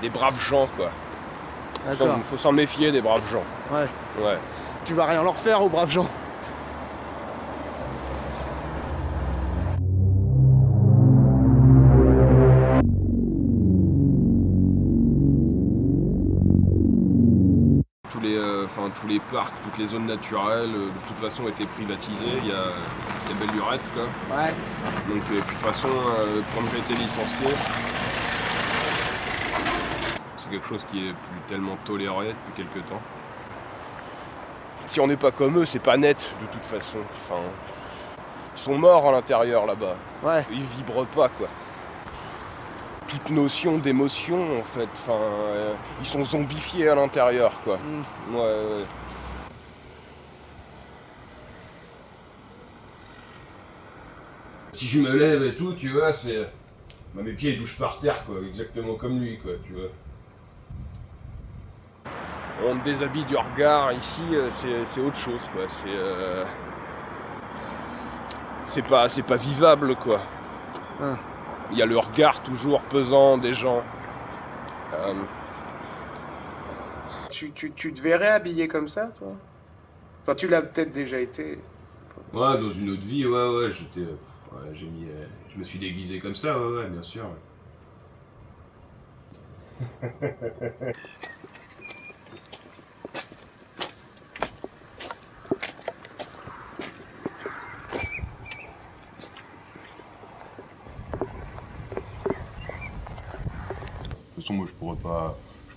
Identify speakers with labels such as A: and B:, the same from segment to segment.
A: des braves gens, quoi.
B: D'accord.
A: Faut s'en méfier des braves gens.
B: Ouais.
A: Ouais.
B: Tu vas rien leur faire aux braves gens.
A: Tous les parcs, toutes les zones naturelles, de toute façon étaient privatisées. Il y a belle lurette, quoi.
B: Ouais.
A: Donc, puis de toute façon, comme j'ai été licencié, c'est quelque chose qui est plus tellement toléré depuis quelques temps. Si on n'est pas comme eux, c'est pas net de toute façon. Enfin, ils sont morts à l'intérieur là-bas.
B: Ouais.
A: Ils vibrent pas, quoi. Toute notion d'émotion, en fait. Enfin, ils sont zombifiés à l'intérieur, quoi. Ouais. Si je me lève et tout, tu vois, c'est... mes pieds ils touchent par terre, quoi. Exactement comme lui, quoi, tu vois. On me déshabille du regard, ici, c'est autre chose, quoi. C'est pas vivable, quoi.
B: Hein.
A: Il y a le regard toujours pesant des gens.
B: Tu te verrais habillé comme ça, toi? Enfin, tu l'as peut-être déjà été.
A: Ouais, dans une autre vie, ouais, j'étais... Ouais, je me suis déguisé comme ça, ouais, bien sûr. De toute façon, moi, je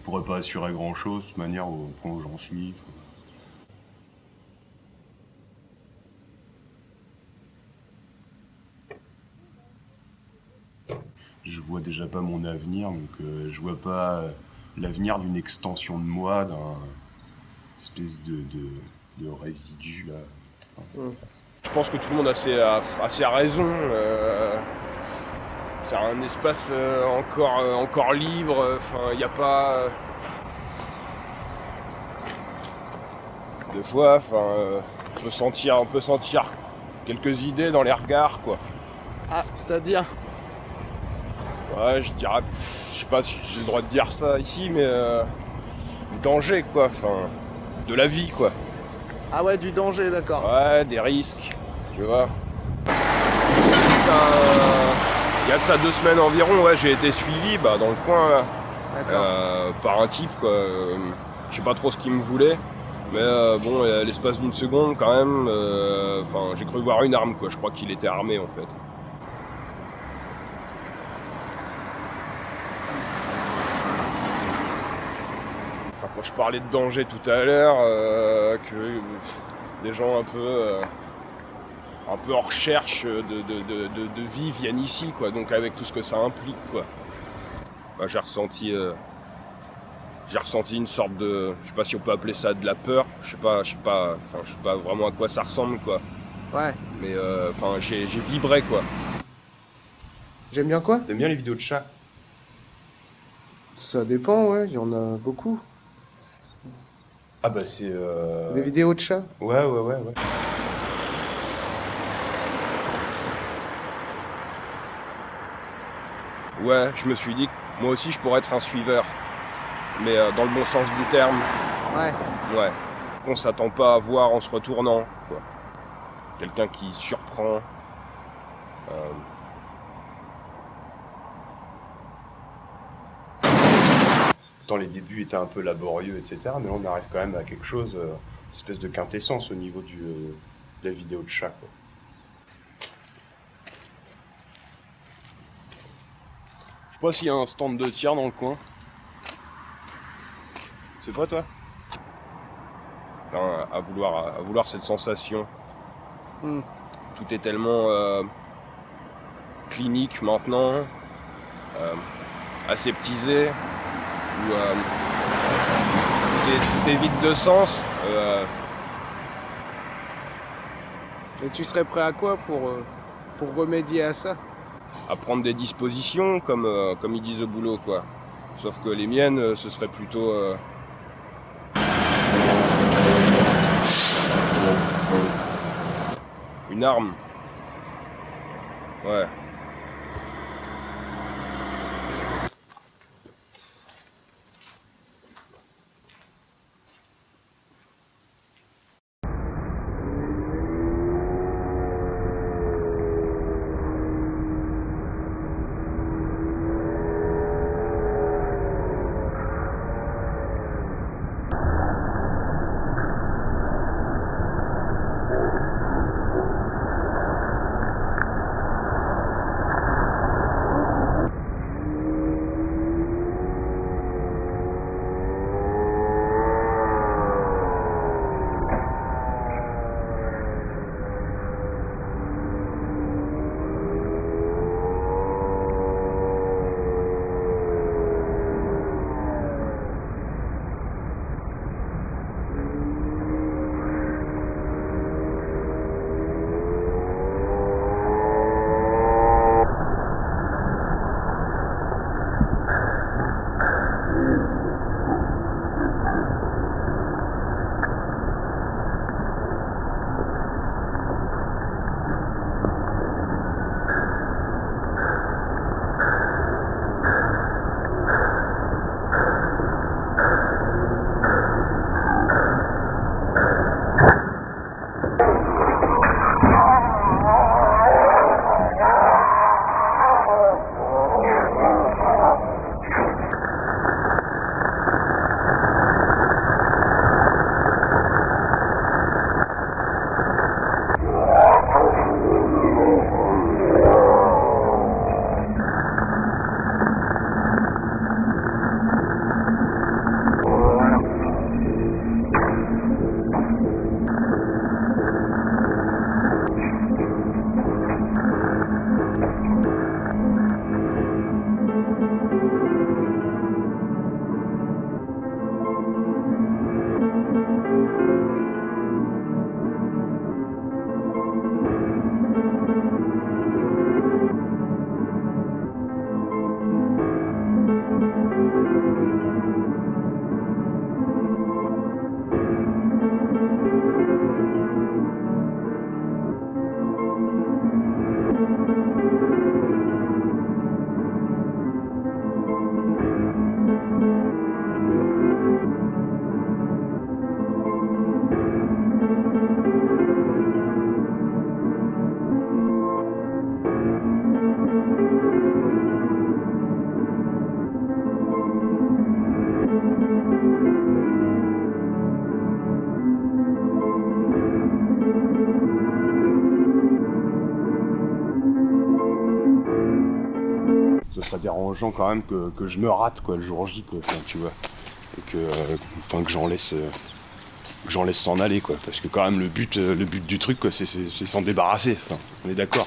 A: pourrais pas assurer grand-chose, de toute manière, au point où j'en suis. Je vois déjà pas mon avenir, donc je vois pas l'avenir d'une extension de moi, d'un espèce de résidu, là. Enfin, je pense que tout le monde a ses raisons. C'est un espace encore libre. Enfin, il n'y a pas... Des fois, on peut sentir quelques idées dans les regards, quoi.
B: Ah, c'est-à-dire?
A: Ouais, je dirais... Je sais pas si j'ai le droit de dire ça ici, mais... du danger, quoi. Enfin, de la vie, quoi.
B: Ah ouais, du danger, d'accord.
A: Ouais, des risques, tu vois. Il y a de ça 2 semaines environ, ouais, j'ai été suivi dans le coin là, par un type, quoi. Je sais pas trop ce qu'il me voulait, mais bon, à l'espace d'une seconde quand même, j'ai cru voir une arme, quoi. Je crois qu'il était armé en fait. Enfin, quand je parlais de danger tout à l'heure, que des gens un peu en recherche de vie viennent ici, quoi. Donc avec tout ce que ça implique, quoi. J'ai ressenti une sorte de, je sais pas si on peut appeler ça de la peur. Je sais pas vraiment à quoi ça ressemble, quoi.
B: Ouais.
A: Mais j'ai vibré, quoi.
B: J'aime bien quoi?
A: T'aimes bien les vidéos de chats?
B: Ça dépend, ouais, il y en a beaucoup.
A: Ah bah c'est...
B: Des vidéos de chats?
A: Ouais. Ouais, je me suis dit que moi aussi je pourrais être un suiveur. Mais dans le bon sens du terme. Ouais. Qu'on s'attend pas à voir en se retournant, quoi. Quelqu'un qui surprend. Tant les débuts étaient un peu laborieux, etc. Mais là on arrive quand même à quelque chose, une espèce de quintessence au niveau de la vidéo de chat, quoi. Je sais pas s'il y a un stand de tir dans le coin. C'est pas toi? Enfin, à vouloir cette sensation. Tout est tellement clinique maintenant, aseptisé, où tout est vide de sens.
B: Et tu serais prêt à quoi pour remédier à ça?
A: À prendre des dispositions, comme ils disent au boulot, quoi. Sauf que les miennes, ce serait plutôt... une arme. Ouais.
C: ça dérangeant quand même que je me rate quoi le jour J quoi, enfin, tu vois, et que j'en laisse s'en aller quoi, parce que quand même le but du truc quoi, c'est s'en débarrasser, enfin, on est d'accord.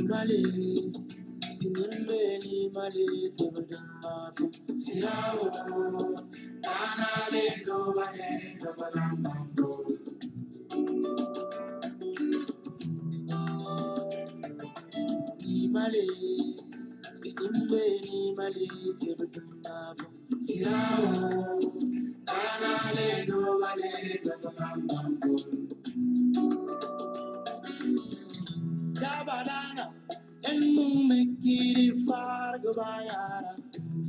D: Mali, sinimbe ni mali tebedamafu sirawo tanale do bane do balambo ni mali sinimbe ni mali tebedamafu sirawo tanale do bane do balambo Jabalana enu mekiri fargo bayara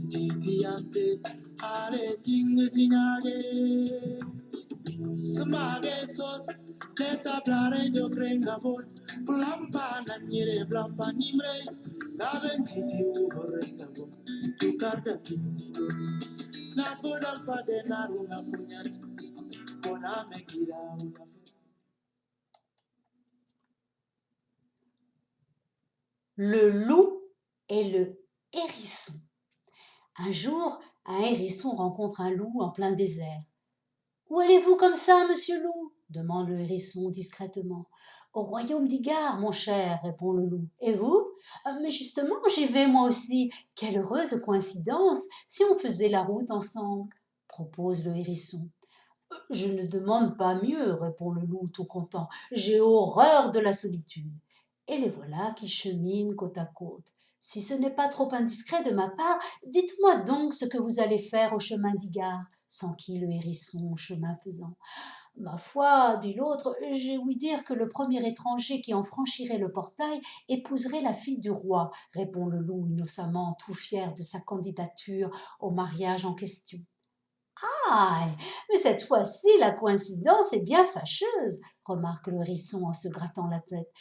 D: titiante ale sing signage smage sos leta blare do krengabon blampa na nyire blampa nimre gaben titi uvorengabon tukarda pinni na foda fade na runga funyat
E: Le loup et le hérisson. Un jour, un hérisson rencontre un loup en plein désert. « Où allez-vous comme ça, monsieur loup ?» demande le hérisson discrètement. « Au royaume d'Igar, mon cher, répond le loup. Et vous ? Mais justement, j'y vais moi aussi. Quelle heureuse coïncidence si on faisait la route ensemble, propose le hérisson. Je ne demande pas mieux, répond le loup tout content. J'ai horreur de la solitude. Et les voilà qui cheminent côte à côte. Si ce n'est pas trop indiscret de ma part, dites-moi donc ce que vous allez faire au chemin d'Igar, s'enquit le hérisson chemin faisant. Ma foi, dit l'autre, j'ai ouï dire que le premier étranger qui en franchirait le portail épouserait la fille du roi, répond le loup innocemment, tout fier de sa candidature au mariage en question. Ah, mais cette fois-ci, la coïncidence est bien fâcheuse, remarque le hérisson en se grattant la tête.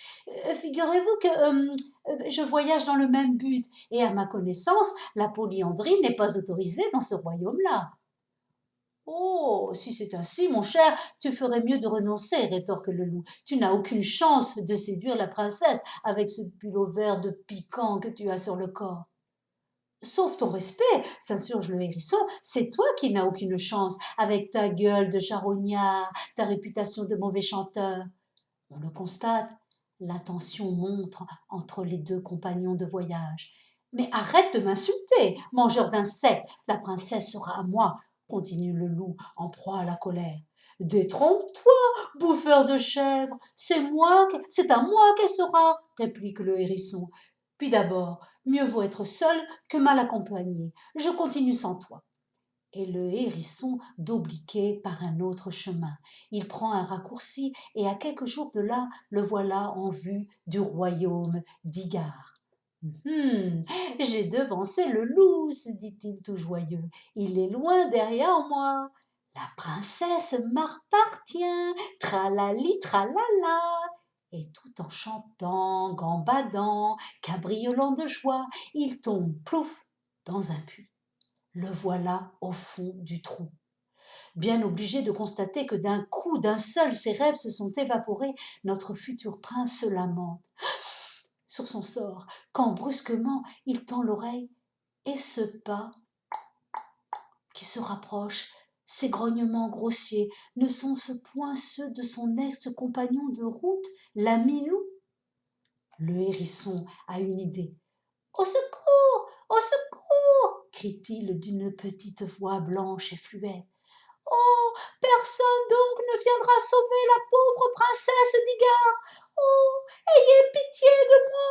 E: Figurez-vous que je voyage dans le même but, et à ma connaissance, la polyandrie n'est pas autorisée dans ce royaume-là. Oh, si c'est ainsi, mon cher, tu ferais mieux de renoncer, rétorque le loup. Tu n'as aucune chance de séduire la princesse avec ce pull-over de piquant que tu as sur le corps. Sauf ton respect, s'insurge le hérisson, c'est toi qui n'as aucune chance, avec ta gueule de charognard, ta réputation de mauvais chanteur. On le constate, la tension monte entre les deux compagnons de voyage. Mais arrête de m'insulter, mangeur d'insectes, la princesse sera à moi, continue le loup en proie à la colère. Détrompe-toi, bouffeur de chèvre, c'est à moi qu'elle sera, réplique le hérisson. Puis d'abord, mieux vaut être seul que mal accompagné. Je continue sans toi. Et le hérisson d'obliquer par un autre chemin. Il prend un raccourci et à quelques jours de là, le voilà en vue du royaume d'Igar. J'ai devancé le loup, se dit-il tout joyeux. Il est loin derrière moi. La princesse m'appartient, tralali tralala. Et tout en chantant, gambadant, cabriolant de joie, il tombe plouf dans un puits. Le voilà au fond du trou. Bien obligé de constater que d'un coup, d'un seul, ses rêves se sont évaporés, notre futur prince se lamente sur son sort, quand brusquement il tend l'oreille et ce pas qui se rapproche, ces grognements grossiers, ne sont-ce point ceux de son ex-compagnon de route, l'ami loup? Le hérisson a une idée. « Au secours! Au secours !» crie-t-il d'une petite voix blanche et fluette. « Oh, personne donc ne viendra sauver la pauvre princesse d'Igar! Oh, ayez pitié de moi !»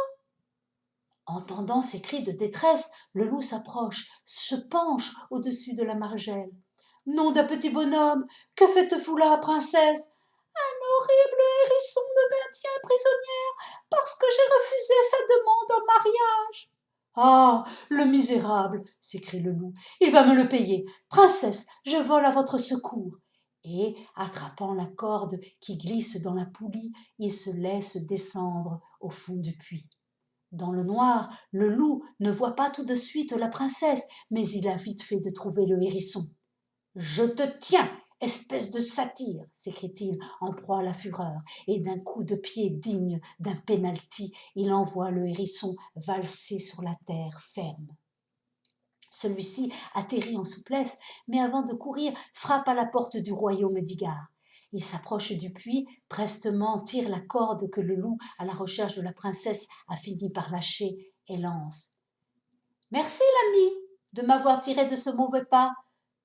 E: Entendant ces cris de détresse, le loup s'approche, se penche au-dessus de la margelle. « Nom d'un petit bonhomme, que faites-vous là, princesse ?»« Un horrible hérisson me maintient prisonnière parce que j'ai refusé sa demande en mariage. »« Ah, le misérable !» s'écrie le loup. « Il va me le payer. Princesse, je vole à votre secours. » Et, attrapant la corde qui glisse dans la poulie, il se laisse descendre au fond du puits. Dans le noir, le loup ne voit pas tout de suite la princesse, mais il a vite fait de trouver le hérisson. « Je te tiens, espèce de satyre !» s'écrie-t-il en proie à la fureur, et d'un coup de pied digne d'un penalty, il envoie le hérisson valser sur la terre ferme. Celui-ci atterrit en souplesse, mais avant de courir, frappe à la porte du royaume d'Igar. Il s'approche du puits, prestement tire la corde que le loup, à la recherche de la princesse, a fini par lâcher et lance. « Merci, l'ami, de m'avoir tiré de ce mauvais pas.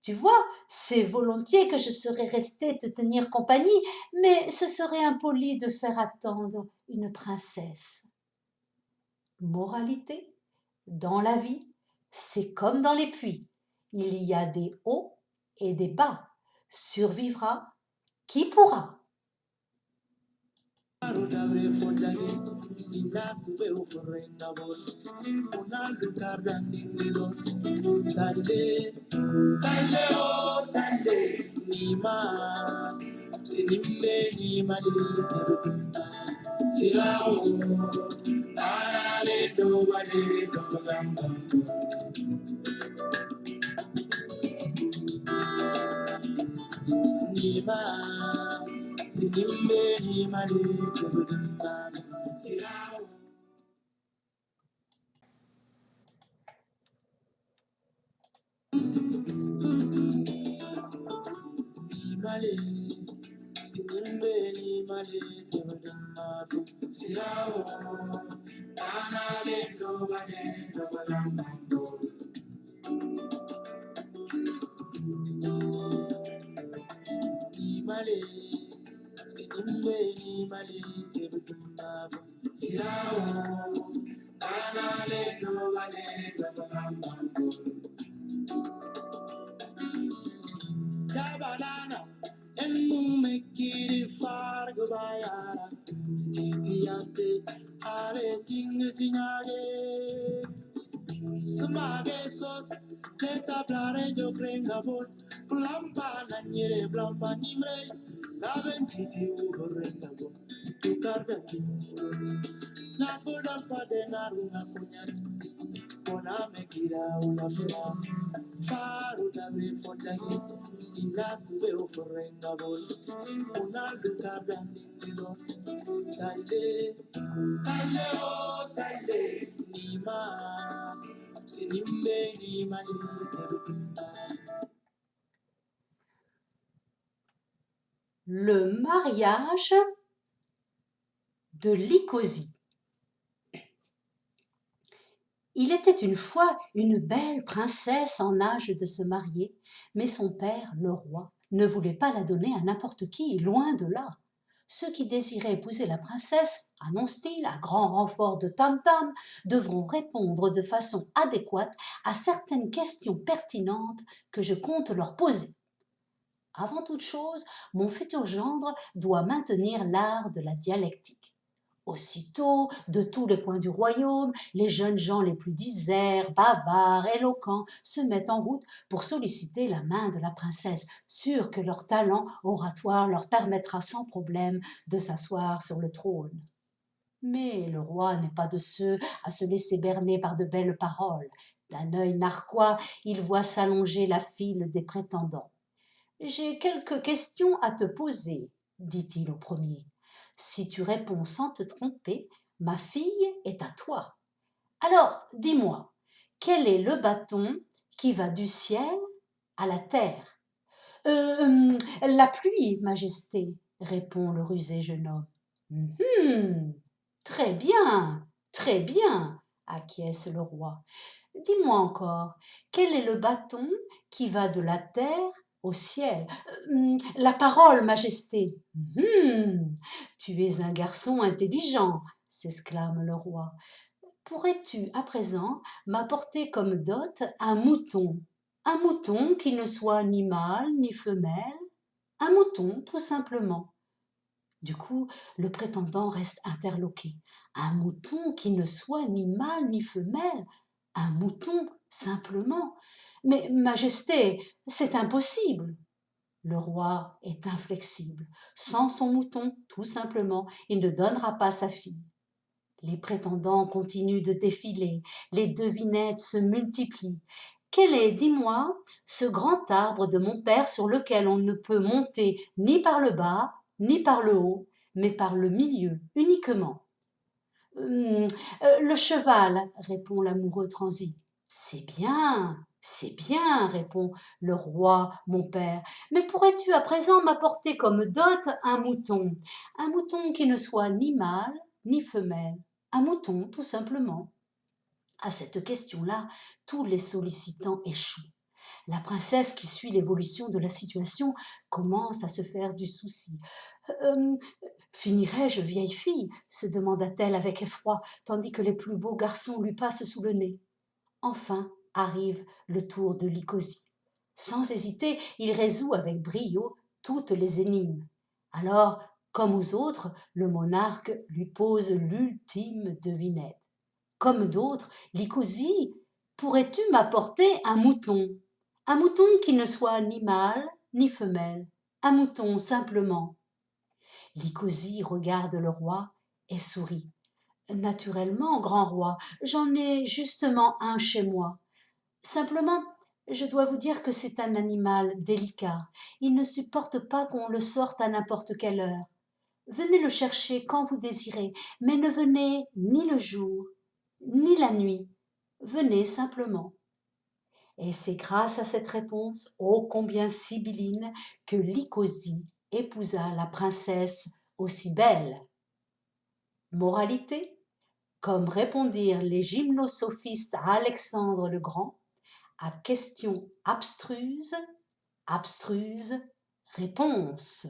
E: Tu vois, c'est volontiers que je serais resté te tenir compagnie, mais ce serait impoli de faire attendre une princesse. » Moralité, dans la vie, c'est comme dans les puits. Il y a des hauts et des bas. Survivra qui pourra.
D: Nima Sinimbeni male kebudumam sirao. Male sinimbeni male kebudumam sirao. Anale kobade kobadamando. Male sinimbeni male kebudumam sirao. Anale kobade kobadamando. Jabalana, en mumekiri fargo bayara, titiate, are sing signage, smage sos, leta blare jo krengabon, blampa nanyere blampa nimre, gaben titi uberengabon, tukarda kimuro, na foda fade na runga funyat, pona mekira ulafera. Faru dabe fodage inasibe uforengabol unalu kadandingido taile taile o taile nima sinimbe nima ni.
E: Le mariage de Lycosie. Il était une fois une belle princesse en âge de se marier, mais son père, le roi, ne voulait pas la donner à n'importe qui, loin de là. Ceux qui désiraient épouser la princesse, annonce-t-il, à grand renfort de tam-tam, devront répondre de façon adéquate à certaines questions pertinentes que je compte leur poser. Avant toute chose, mon futur gendre doit maintenir l'art de la dialectique. Aussitôt, de tous les coins du royaume, les jeunes gens les plus diserts, bavards, éloquents se mettent en route pour solliciter la main de la princesse, sûrs que leur talent oratoire leur permettra sans problème de s'asseoir sur le trône. Mais le roi n'est pas de ceux à se laisser berner par de belles paroles. D'un œil narquois, il voit s'allonger la file des prétendants. « J'ai quelques questions à te poser, dit-il au premier. Si tu réponds sans te tromper, ma fille est à toi. Alors, dis-moi, quel est le bâton qui va du ciel à la terre ? La pluie, Majesté, répond le rusé jeune homme. Très bien, acquiesce le roi. Dis-moi encore, quel est le bâton qui va de la terre au ciel ? La parole, Majesté. Tu es un garçon intelligent, s'exclame le roi. Pourrais-tu à présent m'apporter comme dot un mouton qui ne soit ni mâle ni femelle, un mouton tout simplement. Du coup, le prétendant reste interloqué. Un mouton qui ne soit ni mâle ni femelle, un mouton simplement. Mais, Majesté, c'est impossible. Le roi est inflexible. Sans son mouton, tout simplement, il ne donnera pas sa fille. Les prétendants continuent de défiler, les devinettes se multiplient. Quel est, dis-moi, ce grand arbre de mon père sur lequel on ne peut monter ni par le bas, ni par le haut, mais par le milieu uniquement ? Le cheval, répond l'amoureux transi. C'est bien, répond le roi, mon père. Mais pourrais-tu à présent m'apporter comme dot un mouton qui ne soit ni mâle ni femelle, un mouton tout simplement. À cette question-là, tous les sollicitants échouent. La princesse, qui suit l'évolution de la situation, commence à se faire du souci. Finirai-je vieille fille ? Se demanda-t-elle avec effroi, tandis que les plus beaux garçons lui passent sous le nez. Enfin arrive le tour de Lycosie. Sans hésiter, il résout avec brio toutes les énigmes. Alors, comme aux autres, le monarque lui pose l'ultime devinette. Comme d'autres, Lycosie, pourrais-tu m'apporter un mouton qui ne soit ni mâle ni femelle, un mouton simplement. Lycosie regarde le roi et sourit. Naturellement, grand roi, j'en ai justement un chez moi. Simplement, je dois vous dire que c'est un animal délicat. Il ne supporte pas qu'on le sorte à n'importe quelle heure. Venez le chercher quand vous désirez, mais ne venez ni le jour, ni la nuit. Venez simplement. Et c'est grâce à cette réponse, ô combien sibylline, que Lycosie épousa la princesse aussi belle. Moralité, comme répondirent les gymnosophistes à Alexandre le Grand, à question abstruse, abstruse réponse.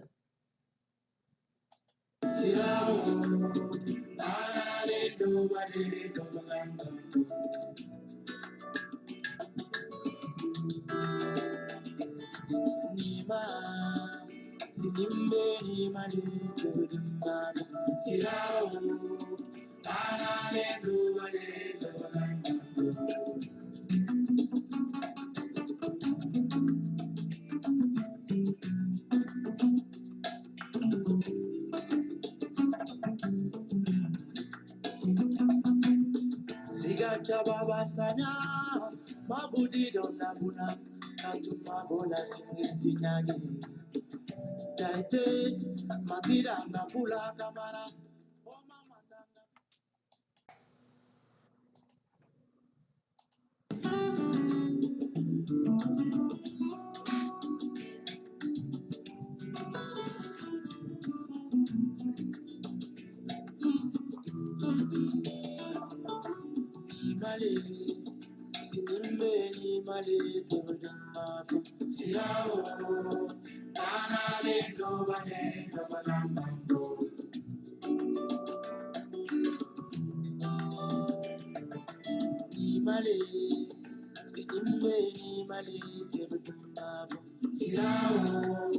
D: Babasanya, Mabudi Donabuna, Katumabola Sinyagi, Taite, Matira Napula Kamara, Mali, Sinimeli Mali, Todamafu, Sirao, Tanale, Novane, Novanambo, Mali, Sinimeli Mali, Todamafu, Sirao,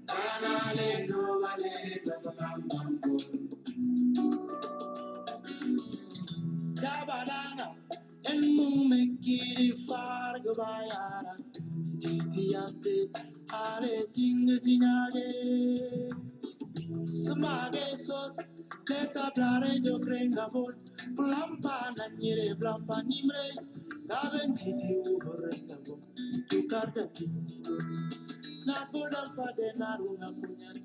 D: Tanale, Novane, Novanambo, Yabalana, Mekiri Fargabayana, Titiante, Ale Signage, Samage sos, Leta Plare de Crengabon, Blampa Nanyere, Blampa Nimre, Gaven Titi Uberengabo, Tucarda Titi, Nafoda Fadenaruna Funyat.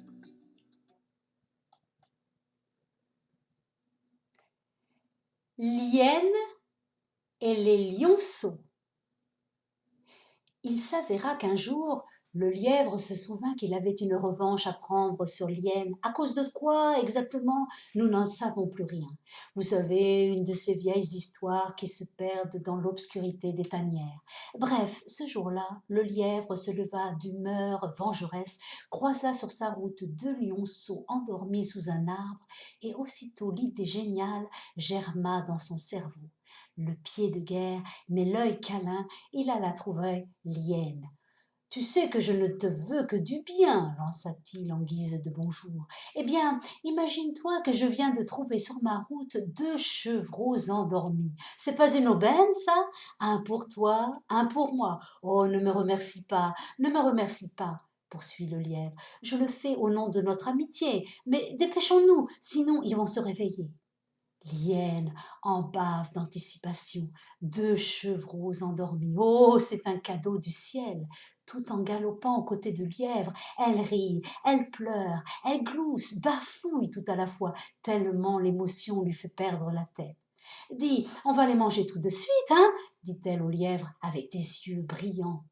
E: L'hyène et les lionceaux. Il s'avéra qu'un jour, le lièvre se souvint qu'il avait une revanche à prendre sur l'hyène. À cause de quoi exactement? Nous n'en savons plus rien. Vous savez, une de ces vieilles histoires qui se perdent dans l'obscurité des tanières. Bref, ce jour-là, le lièvre se leva d'humeur vengeresse, croisa sur sa route 2 lionceaux endormis sous un arbre, et aussitôt l'idée géniale germa dans son cerveau. Le pied de guerre, mais l'œil câlin, il alla trouver l'hyène. « Tu sais que je ne te veux que du bien, lança-t-il en guise de bonjour. Eh bien, imagine-toi que je viens de trouver sur ma route 2 chevreaux endormis. C'est pas une aubaine, ça? Un pour toi, un pour moi. Oh, ne me remercie pas, ne me remercie pas, poursuit le lièvre. Je le fais au nom de notre amitié, mais dépêchons-nous, sinon ils vont se réveiller. L'hyène en bave d'anticipation, 2 chevreaux endormis. Oh, c'est un cadeau du ciel. Tout en galopant aux côtés de lièvre, elle rit, elle pleure, elle glousse, bafouille tout à la fois, tellement l'émotion lui fait perdre la tête. « Dis, on va les manger tout de suite, hein ?» dit-elle au lièvre avec des yeux brillants.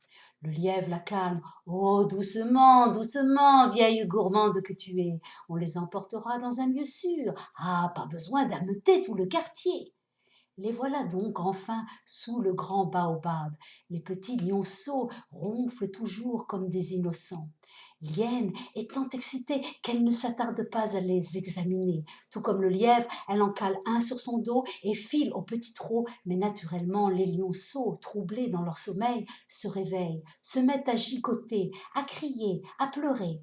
E: Le lièvre la calme. « Oh, doucement, doucement, vieille gourmande que tu es. On les emportera dans un lieu sûr. Ah, pas besoin d'ameuter tout le quartier. » Les voilà donc enfin sous le grand baobab. Les petits lionceaux ronflent toujours comme des innocents. L'hyène est tant excitée qu'elle ne s'attarde pas à les examiner. Tout comme le lièvre, elle en cale un sur son dos et file au petit trot. Mais naturellement, les lionceaux, troublés dans leur sommeil, se réveillent, se mettent à gigoter, à crier, à pleurer.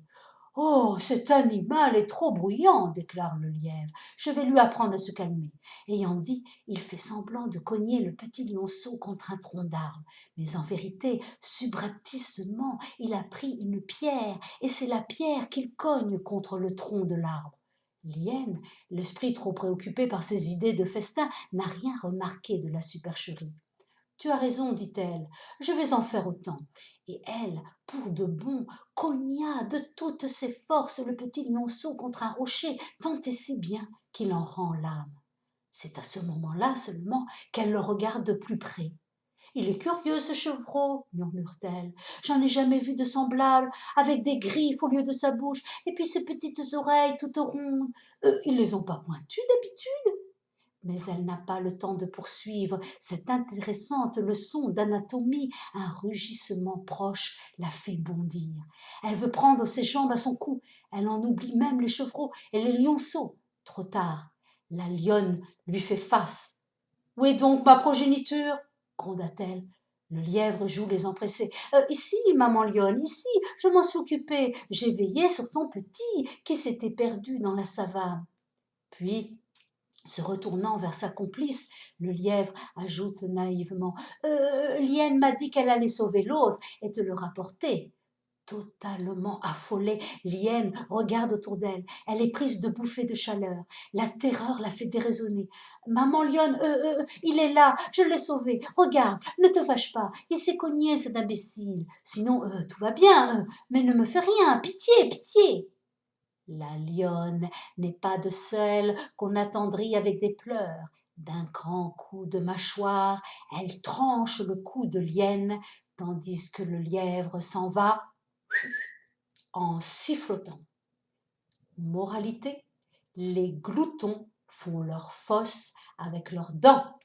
E: « Oh, cet animal est trop bruyant, déclare le lièvre. Je vais lui apprendre à se calmer. » Ayant dit, il fait semblant de cogner le petit lionceau contre un tronc d'arbre. Mais en vérité, subrepticement, il a pris une pierre, et c'est la pierre qu'il cogne contre le tronc de l'arbre. L'hyène, l'esprit trop préoccupé par ses idées de festin, n'a rien remarqué de la supercherie. Tu as raison, dit-elle, je vais en faire autant. Et elle, pour de bon, cogna de toutes ses forces le petit lionceau contre un rocher, tant et si bien qu'il en rend l'âme. C'est à ce moment-là seulement qu'elle le regarde de plus près. Il est curieux ce chevreau, murmure-t-elle. J'en ai jamais vu de semblable, avec des griffes au lieu de sa bouche, et puis ces petites oreilles toutes rondes. Ils les ont pas pointues d'habitude. Mais elle n'a pas le temps de poursuivre cette intéressante leçon d'anatomie. Un rugissement proche la fait bondir. Elle veut prendre ses jambes à son cou. Elle en oublie même les chevreaux et les lionceaux. Trop tard. La lionne lui fait face. « Où est donc ma progéniture ?» gronda-t-elle. Le lièvre joue les empressés. Ici, maman lionne, ici, je m'en suis occupée. J'ai veillé sur ton petit qui s'était perdu dans la savane. » Puis, se retournant vers sa complice, le lièvre ajoute naïvement « Lienne m'a dit qu'elle allait sauver l'autre et te le rapporter. » Totalement affolée, Lienne regarde autour d'elle. Elle est prise de bouffées de chaleur. La terreur la fait déraisonner. « Maman lionne, il est là, je l'ai sauvé. Regarde, ne te fâche pas, il s'est cogné cet imbécile. Sinon, tout va bien, mais ne me fais rien, pitié, pitié. » La lionne n'est pas de celle qu'on attendrit avec des pleurs. D'un grand coup de mâchoire, elle tranche le cou de Lienne, tandis que le lièvre s'en va en sifflotant. Moralité, les gloutons font leur fosse avec leurs dents.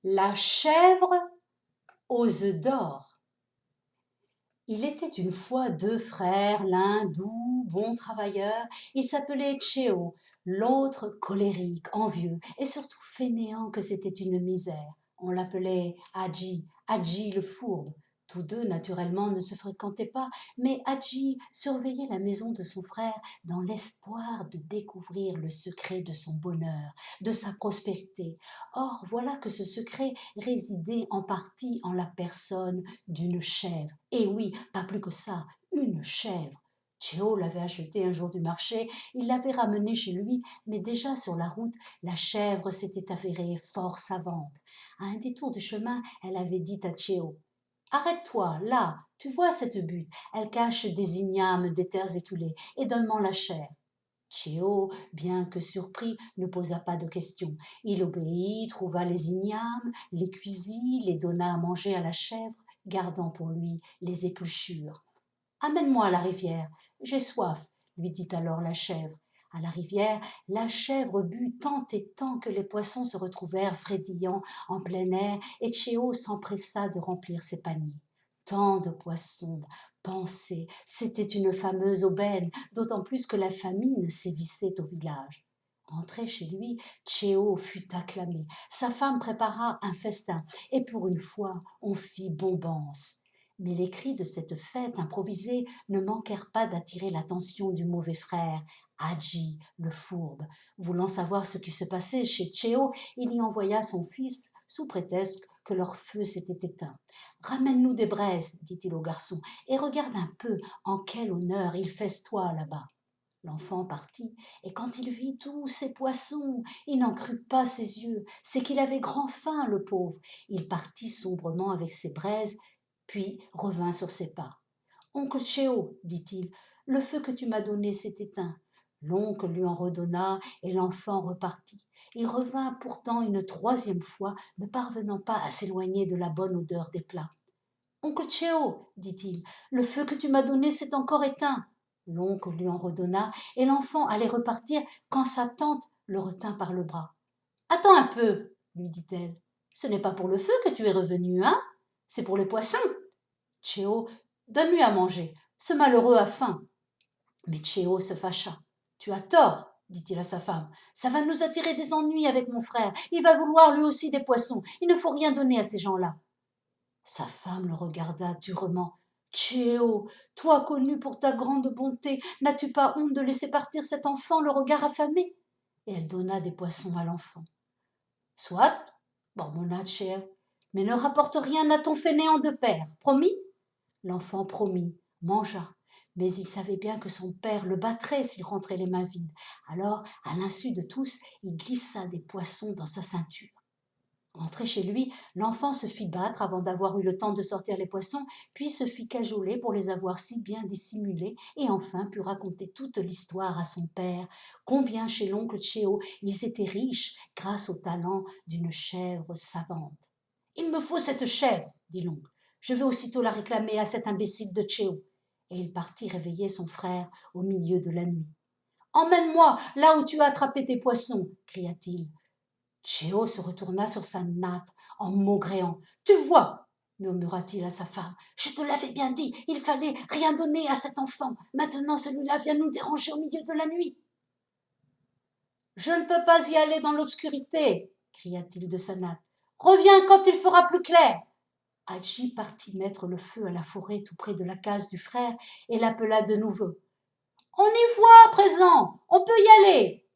E: La chèvre aux œufs d'or. Il était une fois deux frères, l'un doux, bon travailleur, il s'appelait Tchéo, l'autre colérique, envieux, et surtout fainéant que c'était une misère. On l'appelait Hadji, Hadji le fourbe. Tous deux, naturellement, ne se fréquentaient pas, mais Hadji surveillait la maison de son frère dans l'espoir de découvrir le secret de son bonheur, de sa prospérité. Or, voilà que ce secret résidait en partie en la personne d'une chèvre. Et oui, pas plus que ça, une chèvre. Tchéo l'avait achetée un jour du marché, il l'avait ramenée chez lui, mais déjà sur la route, la chèvre s'était avérée fort savante. À un détour du chemin, elle avait dit à Tchéo: « Arrête-toi, là, tu vois cette butte, elle cache des ignames des terres éculées, et donne-moi la chair. » Tchéo, bien que surpris, ne posa pas de questions. Il obéit, trouva les ignames, les cuisit, les donna à manger à la chèvre, gardant pour lui les épluchures. « Amène-moi à la rivière, j'ai soif, lui dit alors la chèvre. À la rivière, la chèvre but tant et tant que les poissons se retrouvèrent frétillant en plein air et Tchéo s'empressa de remplir ses paniers. Tant de poissons, pensez, c'était une fameuse aubaine, d'autant plus que la famine sévissait au village. Entré chez lui, Tchéo fut acclamé. Sa femme prépara un festin, et pour une fois, on fit bombance. Mais les cris de cette fête improvisée ne manquèrent pas d'attirer l'attention du mauvais frère, Hadji, le fourbe. Voulant savoir ce qui se passait chez Tchéo, il y envoya son fils, sous prétexte que leur feu s'était éteint. « Ramène-nous des braises, dit-il au garçon, et regarde un peu en quel honneur il festoie là-bas. » L'enfant partit, et quand il vit tous ces poissons, il n'en crut pas ses yeux. C'est qu'il avait grand faim, le pauvre. Il partit sombrement avec ses braises, puis revint sur ses pas. « Oncle Tchéo, dit-il, le feu que tu m'as donné s'est éteint. » L'oncle lui en redonna, et l'enfant repartit. Il revint pourtant une troisième fois, ne parvenant pas à s'éloigner de la bonne odeur des plats. « Oncle Tchéo, dit-il, le feu que tu m'as donné s'est encore éteint. » L'oncle lui en redonna, et l'enfant allait repartir quand sa tante le retint par le bras. « Attends un peu, lui dit-elle. Ce n'est pas pour le feu que tu es revenu, hein? C'est pour les poissons. Tchéo, donne-lui à manger. Ce malheureux a faim. » Mais Tchéo se fâcha. « Tu as tort, dit-il à sa femme. Ça va nous attirer des ennuis avec mon frère. Il va vouloir lui aussi des poissons. Il ne faut rien donner à ces gens-là. » Sa femme le regarda durement. « Tchéo, toi connu pour ta grande bonté, n'as-tu pas honte de laisser partir cet enfant le regard affamé ?» Et elle donna des poissons à l'enfant. « Soit, bormonna Tchéo, mais ne rapporte rien à ton fainéant de père, promis ?» L'enfant promit, mangea, mais il savait bien que son père le battrait s'il rentrait les mains vides. Alors, à l'insu de tous, il glissa des poissons dans sa ceinture. Rentré chez lui, l'enfant se fit battre avant d'avoir eu le temps de sortir les poissons, puis se fit cajoler pour les avoir si bien dissimulés, et enfin put raconter toute l'histoire à son père, combien chez l'oncle Tchéo ils étaient riches grâce au talent d'une chèvre savante. « Il me faut cette chèvre, dit l'oncle. Je vais aussitôt la réclamer à cet imbécile de Tchéo. » Et il partit réveiller son frère au milieu de la nuit. « Emmène-moi là où tu as attrapé tes poissons, cria-t-il. Tchéo se retourna sur sa natte en maugréant. « Tu vois, murmura-t-il à sa femme, je te l'avais bien dit, il fallait rien donner à cet enfant. Maintenant celui-là vient nous déranger au milieu de la nuit. »« Je ne peux pas y aller dans l'obscurité, cria-t-il de sa natte. Reviens quand il fera plus clair. » Hadji partit mettre le feu à la forêt tout près de la case du frère et l'appela de nouveau. « On y voit à présent, on peut y aller. »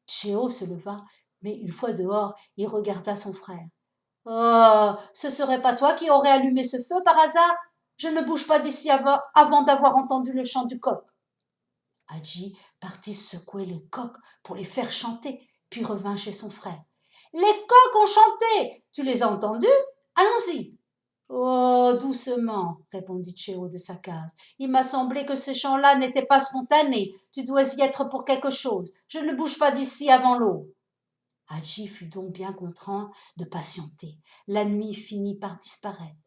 E: Tchéo se leva, mais une fois dehors, il regarda son frère. « Oh, ce serait pas toi qui aurais allumé ce feu par hasard? Je ne bouge pas d'ici avant d'avoir entendu le chant du coq. » Hadji partit secouer les coqs pour les faire chanter, puis revint chez son frère. « Les coqs ont chanté, tu les as entendus? Allons-y. »« Oh, doucement, répondit Tchéo de sa case. Il m'a semblé que ces chants-là n'étaient pas spontanés. Tu dois y être pour quelque chose. Je ne bouge pas d'ici avant l'aube. » Hadji fut donc bien contraint de patienter. La nuit finit par disparaître.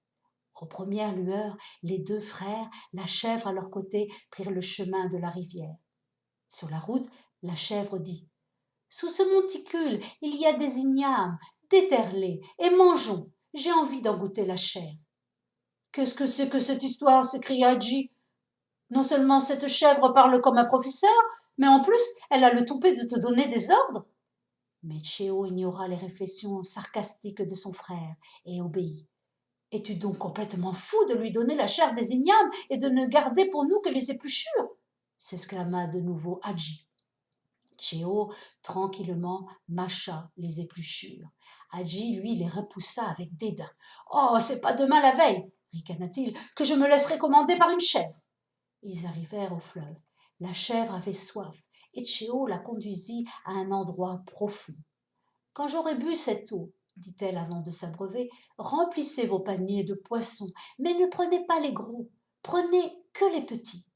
E: Aux premières lueurs, les deux frères, la chèvre à leur côté, prirent le chemin de la rivière. Sur la route, la chèvre dit « Sous ce monticule, il y a des ignames, déterre-les et mangeons. J'ai envie d'en goûter la chair. »« Qu'est-ce que c'est que cette histoire ?» s'écria Hadji. « Non seulement cette chèvre parle comme un professeur, mais en plus, elle a le toupet de te donner des ordres. » Mais Tchéo ignora les réflexions sarcastiques de son frère et obéit. « Es-tu donc complètement fou de lui donner la chair des ignames et de ne garder pour nous que les épluchures ?» s'exclama de nouveau Hadji. Tchéo, tranquillement, mâcha les épluchures. Hadji, lui, les repoussa avec dédain. « Oh, c'est pas demain la veille, ricana-t-il, que je me laisserai commander par une chèvre. » Ils arrivèrent au fleuve. La chèvre avait soif, et Tchéo la conduisit à un endroit profond. « Quand j'aurai bu cette eau, dit-elle avant de s'abreuver, remplissez vos paniers de poissons, mais ne prenez pas les gros, prenez que les petits. »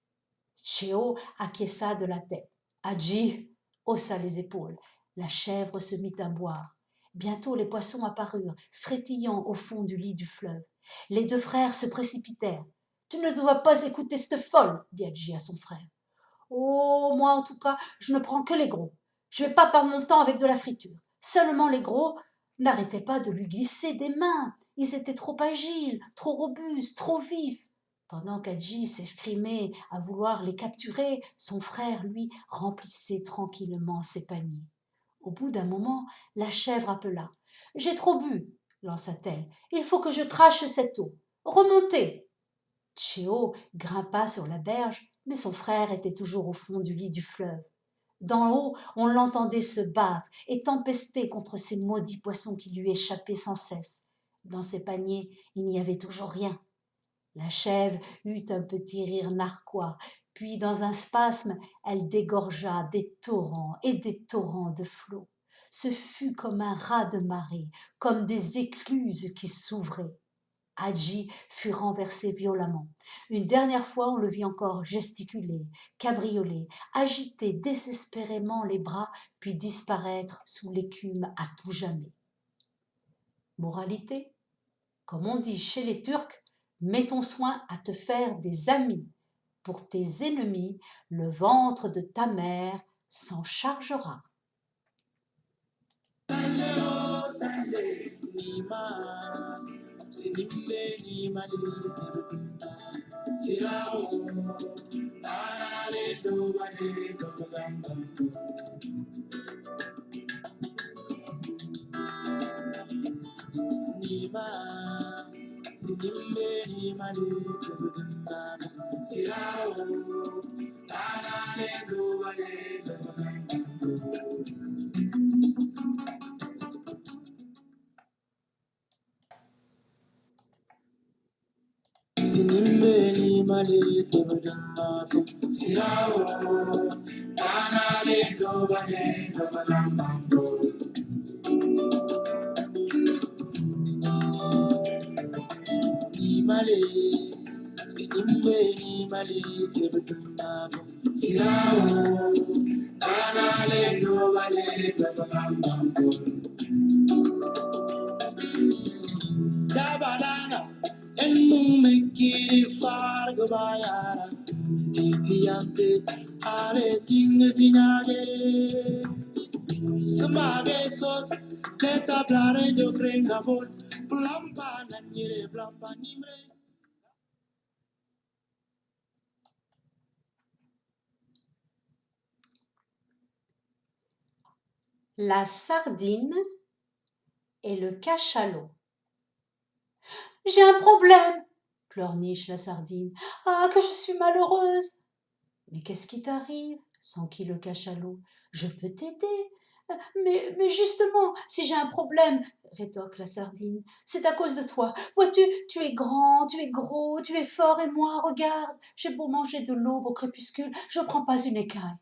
E: Tchéo acquiesça de la tête. Hadji haussa les épaules. La chèvre se mit à boire. Bientôt les poissons apparurent, frétillant au fond du lit du fleuve. Les deux frères se précipitèrent. « Tu ne dois pas écouter cette folle, dit Hadji à son frère. Oh, moi en tout cas, je ne prends que les gros. Je vais pas perdre mon temps avec de la friture. Seulement les gros n'arrêtaient pas de lui glisser des mains. Ils étaient trop agiles, trop robustes, trop vifs. Pendant qu'Adji s'escrimait à vouloir les capturer, son frère, lui, remplissait tranquillement ses paniers. Au bout d'un moment, la chèvre appela. « J'ai trop bu, lança-t-elle. Il faut que je crache cette eau. Remontez. Tchéo grimpa sur la berge, mais son frère était toujours au fond du lit du fleuve. D'en haut, on l'entendait se battre et tempester contre ces maudits poissons qui lui échappaient sans cesse. Dans ses paniers, il n'y avait toujours rien. La chèvre eut un petit rire narquois, puis dans un spasme, elle dégorgea des torrents et des torrents de flots. Ce fut comme un raz de marée, comme des écluses qui s'ouvraient. Hadji fut renversé violemment. Une dernière fois, on le vit encore gesticuler, cabrioler, agiter désespérément les bras, puis disparaître sous l'écume à tout jamais. Moralité, comme on dit chez les Turcs, mets ton soin à te faire des amis. Pour tes ennemis, le ventre de ta mère s'en chargera. La sardine et le cachalot. « J'ai un problème, pleurniche la sardine. Ah, que je suis malheureuse. Mais qu'est-ce qui t'arrive, s'enquit le cachalot. Je peux t'aider. Mais justement, si j'ai un problème, rétorque la sardine, c'est à cause de toi. Vois-tu, tu es grand, tu es gros, tu es fort, et moi, regarde, j'ai beau manger de l'aube au crépuscule, je prends pas une écaille.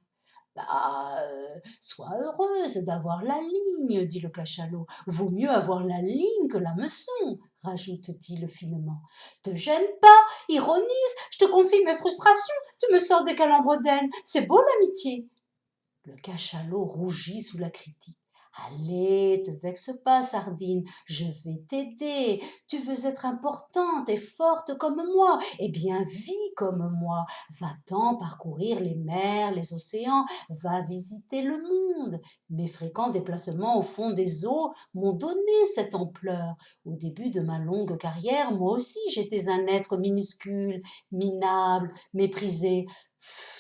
E: Sois heureuse d'avoir la ligne, dit le cachalot. Vaut mieux avoir la ligne que l'hameçon, rajoute-t-il finement. Te gêne pas, ironise, je te confie mes frustrations, tu me sors des calembredaines, c'est beau l'amitié. Le cachalot rougit sous la critique. Allez, te vexe pas, sardine, je vais t'aider. Tu veux être importante et forte comme moi, eh bien vis comme moi. Va-t'en parcourir les mers, les océans, va visiter le monde. Mes fréquents déplacements au fond des eaux m'ont donné cette ampleur. Au début de ma longue carrière, moi aussi j'étais un être minuscule, minable, méprisé,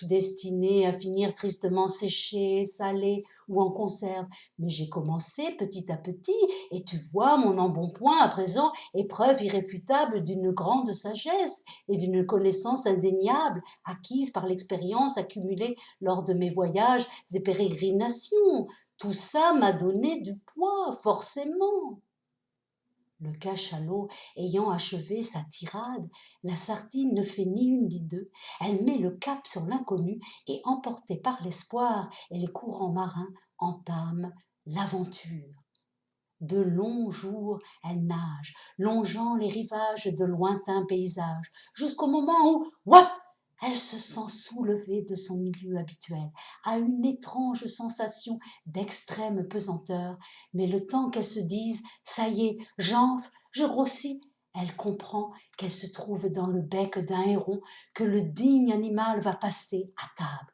E: destiné à finir tristement séché, salé ou en conserve. Mais j'ai commencé petit à petit, et tu vois, mon embonpoint à présent est preuve irréfutable d'une grande sagesse et d'une connaissance indéniable, acquise par l'expérience accumulée lors de mes voyages et pérégrinations. Tout ça m'a donné du poids, forcément. Le cachalot ayant achevé sa tirade, la sardine ne fait ni une ni deux. Elle met le cap sur l'inconnu et, emportée par l'espoir et les courants marins, entame l'aventure. De longs jours, elle nage, longeant les rivages de lointains paysages, jusqu'au moment où, wap, elle se sent soulevée de son milieu habituel, à une étrange sensation d'extrême pesanteur, mais le temps qu'elle se dise « ça y est, j'enfle, je grossis », elle comprend qu'elle se trouve dans le bec d'un héron, que le digne animal va passer à table.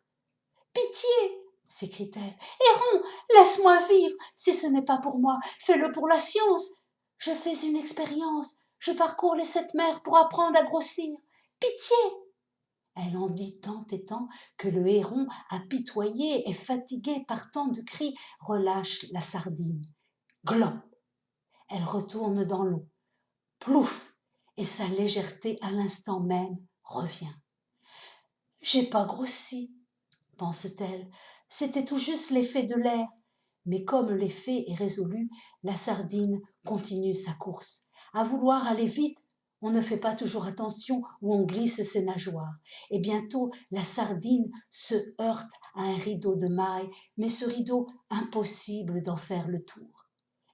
E: Pitié, s'écrie-t-elle. Héron, laisse-moi vivre. Si ce n'est pas pour moi, fais-le pour la science. Je fais une expérience. Je parcours les 7 mers pour apprendre à grossir. Pitié. Elle en dit tant et tant que le héron, apitoyé et fatigué par tant de cris, relâche la sardine. Glan. Elle retourne dans l'eau. Plouf. Et sa légèreté à l'instant même revient. J'ai pas grossi, pense-t-elle. C'était tout juste l'effet de l'air. Mais comme l'effet est résolu, la sardine continue sa course. À vouloir aller vite, on ne fait pas toujours attention où on glisse ses nageoires. Et bientôt, la sardine se heurte à un rideau de mailles, mais ce rideau, impossible d'en faire le tour.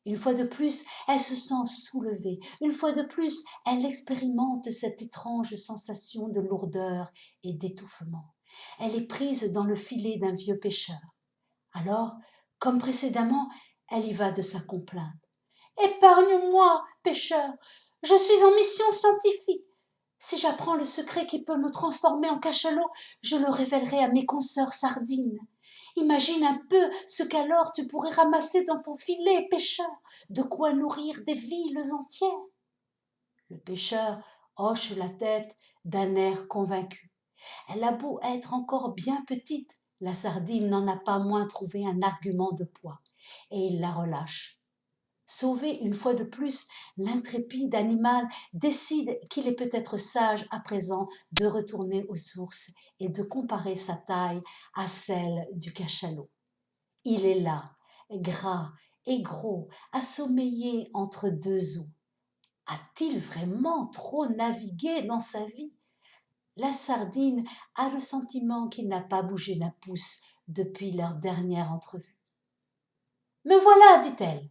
E: Une fois de plus, elle se sent soulevée. Une fois de plus, elle expérimente cette étrange sensation de lourdeur et d'étouffement. Elle est prise dans le filet d'un vieux pêcheur. Alors, comme précédemment, elle y va de sa complainte. « Épargne-moi, pêcheur, je suis en mission scientifique. Si j'apprends le secret qui peut me transformer en cachalot, je le révélerai à mes consoeurs sardines. Imagine un peu ce qu'alors tu pourrais ramasser dans ton filet, pêcheur, de quoi nourrir des villes entières. » Le pêcheur hoche la tête d'un air convaincu. Elle a beau être encore bien petite, la sardine n'en a pas moins trouvé un argument de poids, et il la relâche. Sauvé une fois de plus, l'intrépide animal décide qu'il est peut-être sage à présent de retourner aux sources et de comparer sa taille à celle du cachalot. Il est là, gras et gros, assommé entre 2 eaux. A-t-il vraiment trop navigué dans sa vie ? La sardine a le sentiment qu'il n'a pas bougé d'un pouce depuis leur dernière entrevue. « Me voilà, dit-elle.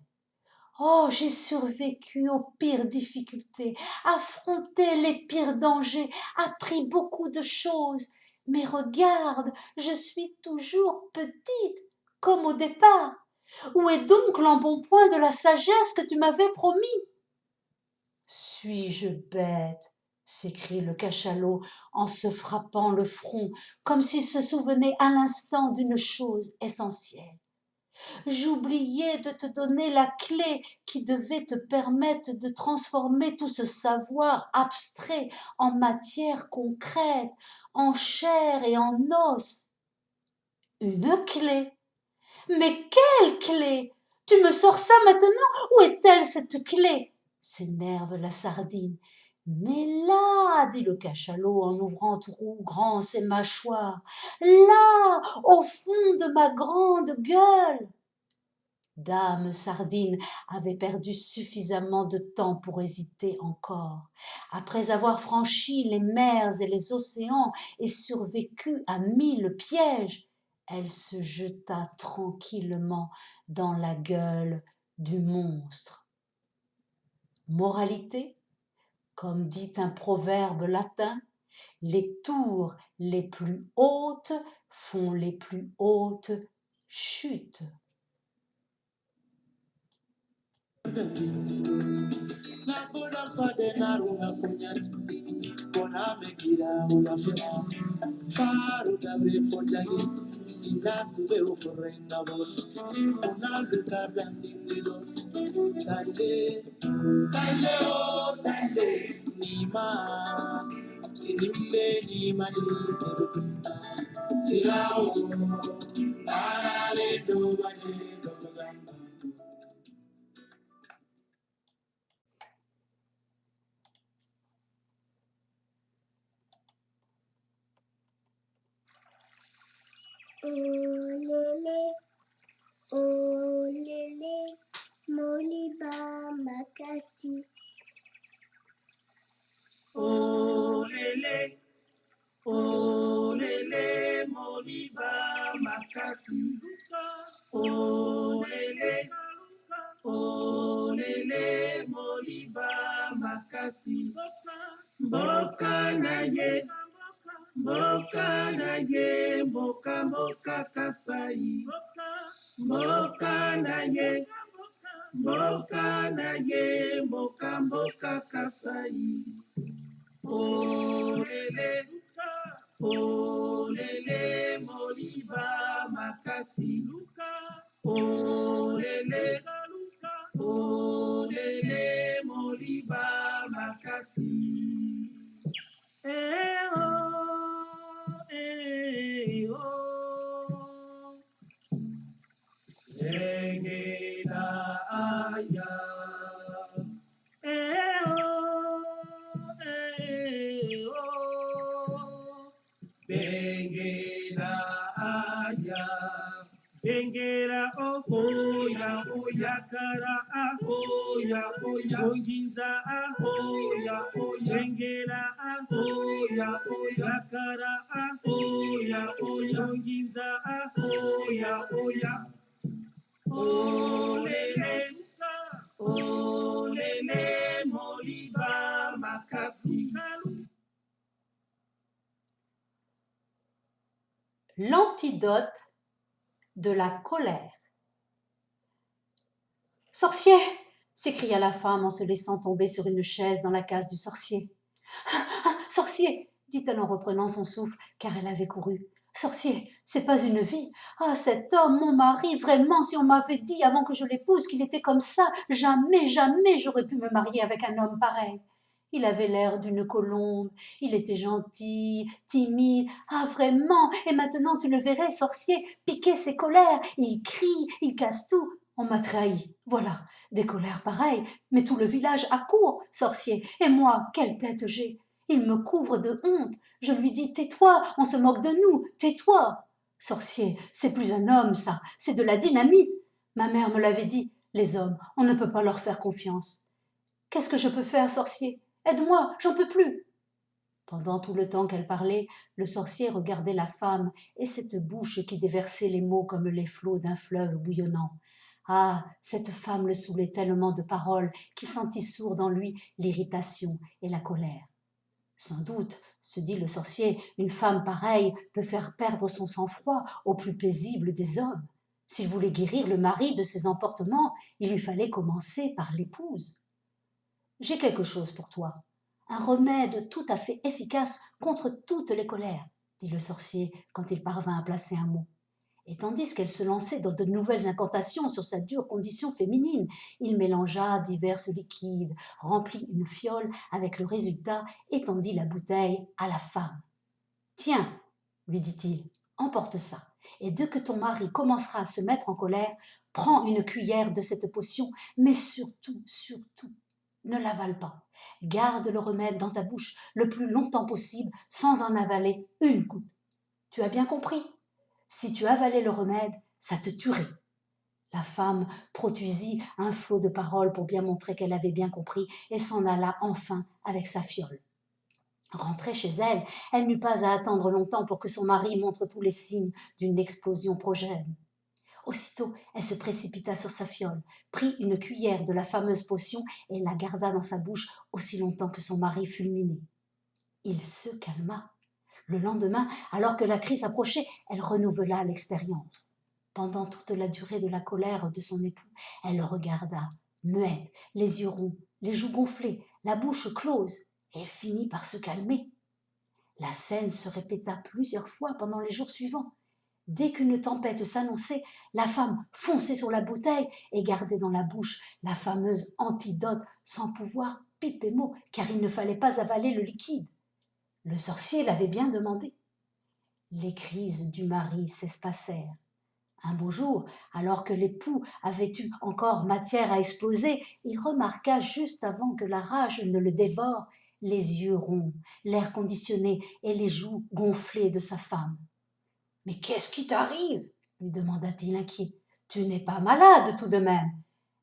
E: Oh, j'ai survécu aux pires difficultés, affronté les pires dangers, appris beaucoup de choses. Mais regarde, je suis toujours petite, comme au départ. Où est donc l'embonpoint de la sagesse que tu m'avais promis ? » « Suis-je bête ?» s'écrie le cachalot en se frappant le front, comme s'il se souvenait à l'instant d'une chose essentielle. J'oubliais de te donner la clé qui devait te permettre de transformer tout ce savoir abstrait en matière concrète, en chair et en os. Une clé ? Mais quelle clé ? Tu me sors ça maintenant ? Où est-elle cette clé ? S'énerve la sardine. Mais là, dit le cachalot en ouvrant tout grand ses mâchoires, là, au fond de ma grande gueule. Dame Sardine avait perdu suffisamment de temps pour hésiter encore. Après avoir franchi les mers et les océans et survécu à 1000 pièges, elle se jeta tranquillement dans la gueule du monstre. Moralité, comme dit un proverbe latin, les tours les plus hautes font les plus hautes chutes.
F: Olele, moliba makasi.
D: Olele, olele, moliba makasi. Olele, olele, moliba makasi. Mboka na ye, mboka na ye, mboka mboka kasai. Mboka na ye, mboka na ye, mboka mboka kasai. Olele, olele, moliba. moliba makasi. Olele, olele, moliba makasi. Eh oh. Yengena aya. Bengela aya. Bengela ahoya oya kara ahoya oya onginza ahoya oya bengela ahoya oya kara ahoya oya onginza ahoya oya olele olele moliba makasi.
E: L'antidote de la colère. Sorcier! S'écria la femme en se laissant tomber sur une chaise dans la case du sorcier. Sorcier! dit-elle en reprenant son souffle, car elle avait couru. Sorcier, c'est pas une vie. Ah, cet homme, mon mari, vraiment, si on m'avait dit avant que je l'épouse qu'il était comme ça, jamais, jamais j'aurais pu me marier avec un homme pareil. Il avait l'air d'une colombe, il était gentil, timide, ah vraiment, et maintenant tu le verrais, sorcier, piquer ses colères, il crie, il casse tout. On m'a trahi, voilà, des colères pareilles, mais tout le village accourt, sorcier, et moi, quelle tête j'ai. Il me couvre de honte, je lui dis tais-toi, on se moque de nous, tais-toi. Sorcier, c'est plus un homme ça, c'est de la dynamite. Ma mère me l'avait dit, les hommes, on ne peut pas leur faire confiance. Qu'est-ce que je peux faire, sorcier? Aide-moi, j'en peux plus. Pendant tout le temps qu'elle parlait, le sorcier regardait la femme et cette bouche qui déversait les mots comme les flots d'un fleuve bouillonnant. Ah, cette femme le saoulait tellement de paroles qu'il sentit sourde en lui l'irritation et la colère. Sans doute, se dit le sorcier, une femme pareille peut faire perdre son sang-froid au plus paisible des hommes. S'il voulait guérir le mari de ses emportements, il lui fallait commencer par l'épouse. J'ai quelque chose pour toi, un remède tout à fait efficace contre toutes les colères, dit le sorcier quand il parvint à placer un mot. Et tandis qu'elle se lançait dans de nouvelles incantations sur sa dure condition féminine, il mélangea divers liquides, remplit une fiole avec le résultat et tendit la bouteille à la femme. « Tiens, lui dit-il, emporte ça, et dès que ton mari commencera à se mettre en colère, prends une cuillère de cette potion, mais surtout, ne l'avale pas. Garde le remède dans ta bouche le plus longtemps possible sans en avaler une goutte. Tu as bien compris ? Si tu avalais le remède, ça te tuerait. » La femme produisit un flot de paroles pour bien montrer qu'elle avait bien compris et s'en alla enfin avec sa fiole. Rentrée chez elle, elle n'eut pas à attendre longtemps pour que son mari montre tous les signes d'une explosion prochaine. Aussitôt, elle se précipita sur sa fiole, prit une cuillère de la fameuse potion et la garda dans sa bouche aussi longtemps que son mari fulminé. Il se calma. Le lendemain, alors que la crise approchait, elle renouvela l'expérience. Pendant toute la durée de la colère de son époux, elle le regarda, muette, les yeux ronds, les joues gonflées, la bouche close, et elle finit par se calmer. La scène se répéta plusieurs fois pendant les jours suivants. Dès qu'une tempête s'annonçait, la femme fonçait sur la bouteille et gardait dans la bouche la fameuse antidote sans pouvoir piper mot, car il ne fallait pas avaler le liquide. Le sorcier l'avait bien demandé. Les crises du mari s'espacèrent. Un beau jour, alors que l'époux avait eu encore matière à exploser, il remarqua juste avant que la rage ne le dévore les yeux ronds, l'air conditionné et les joues gonflées de sa femme. « Mais qu'est-ce qui t'arrive » lui demanda-t-il inquiet. « Tu n'es pas malade tout de même ?»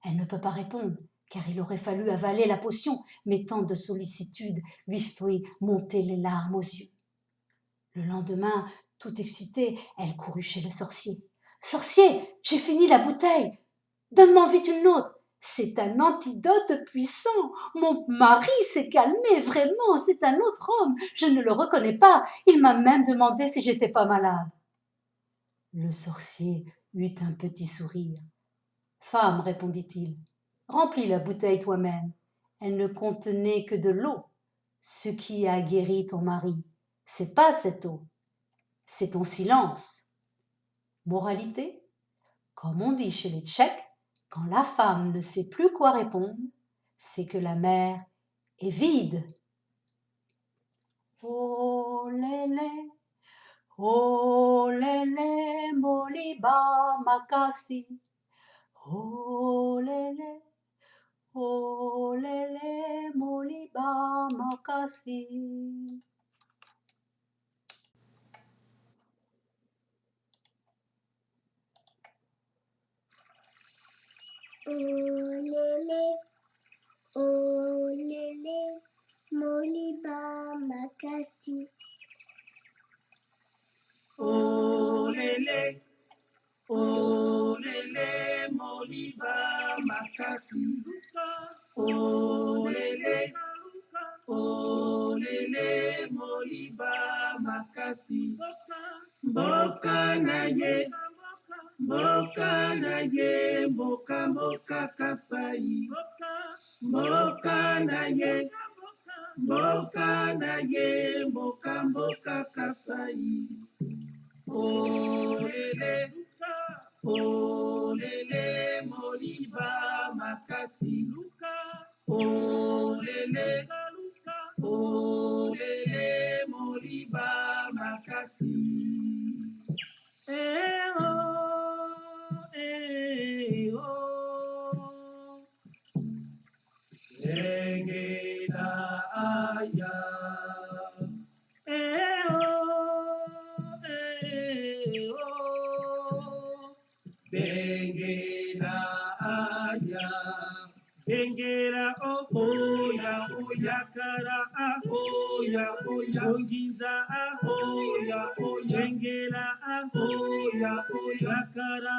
E: Elle ne peut pas répondre, car il aurait fallu avaler la potion, mais tant de sollicitude lui fit monter les larmes aux yeux. Le lendemain, tout excitée, elle courut chez le sorcier. « Sorcier, j'ai fini la bouteille. Donne-moi vite une autre. C'est un antidote puissant. Mon mari s'est calmé, vraiment, c'est un autre homme. Je ne le reconnais pas. Il m'a même demandé si j'étais pas malade. » Le sorcier eut un petit sourire. « Femme, répondit-il, remplis la bouteille toi-même. Elle ne contenait que de l'eau. Ce qui a guéri ton mari, c'est pas cette eau, c'est ton silence. » Moralité, comme on dit chez les Tchèques, quand la femme ne sait plus quoi répondre, c'est que la mer est vide. Oh lélé, moliba makasi. Oh lélé, moliba makasi.
F: Oh lélé, moliba makasi.
D: Oh lele, moliba makasi. Oh lele, moliba makasi. Mboka na ye, mboka mboka kasai. Mboka na ye, mboka kasai. Oh lele, moliba makasi. Oh lele, moliba makasi. Oh. Engeda aya. Bengera aya. Bengera oya kara oya onginza oya bengera oya kara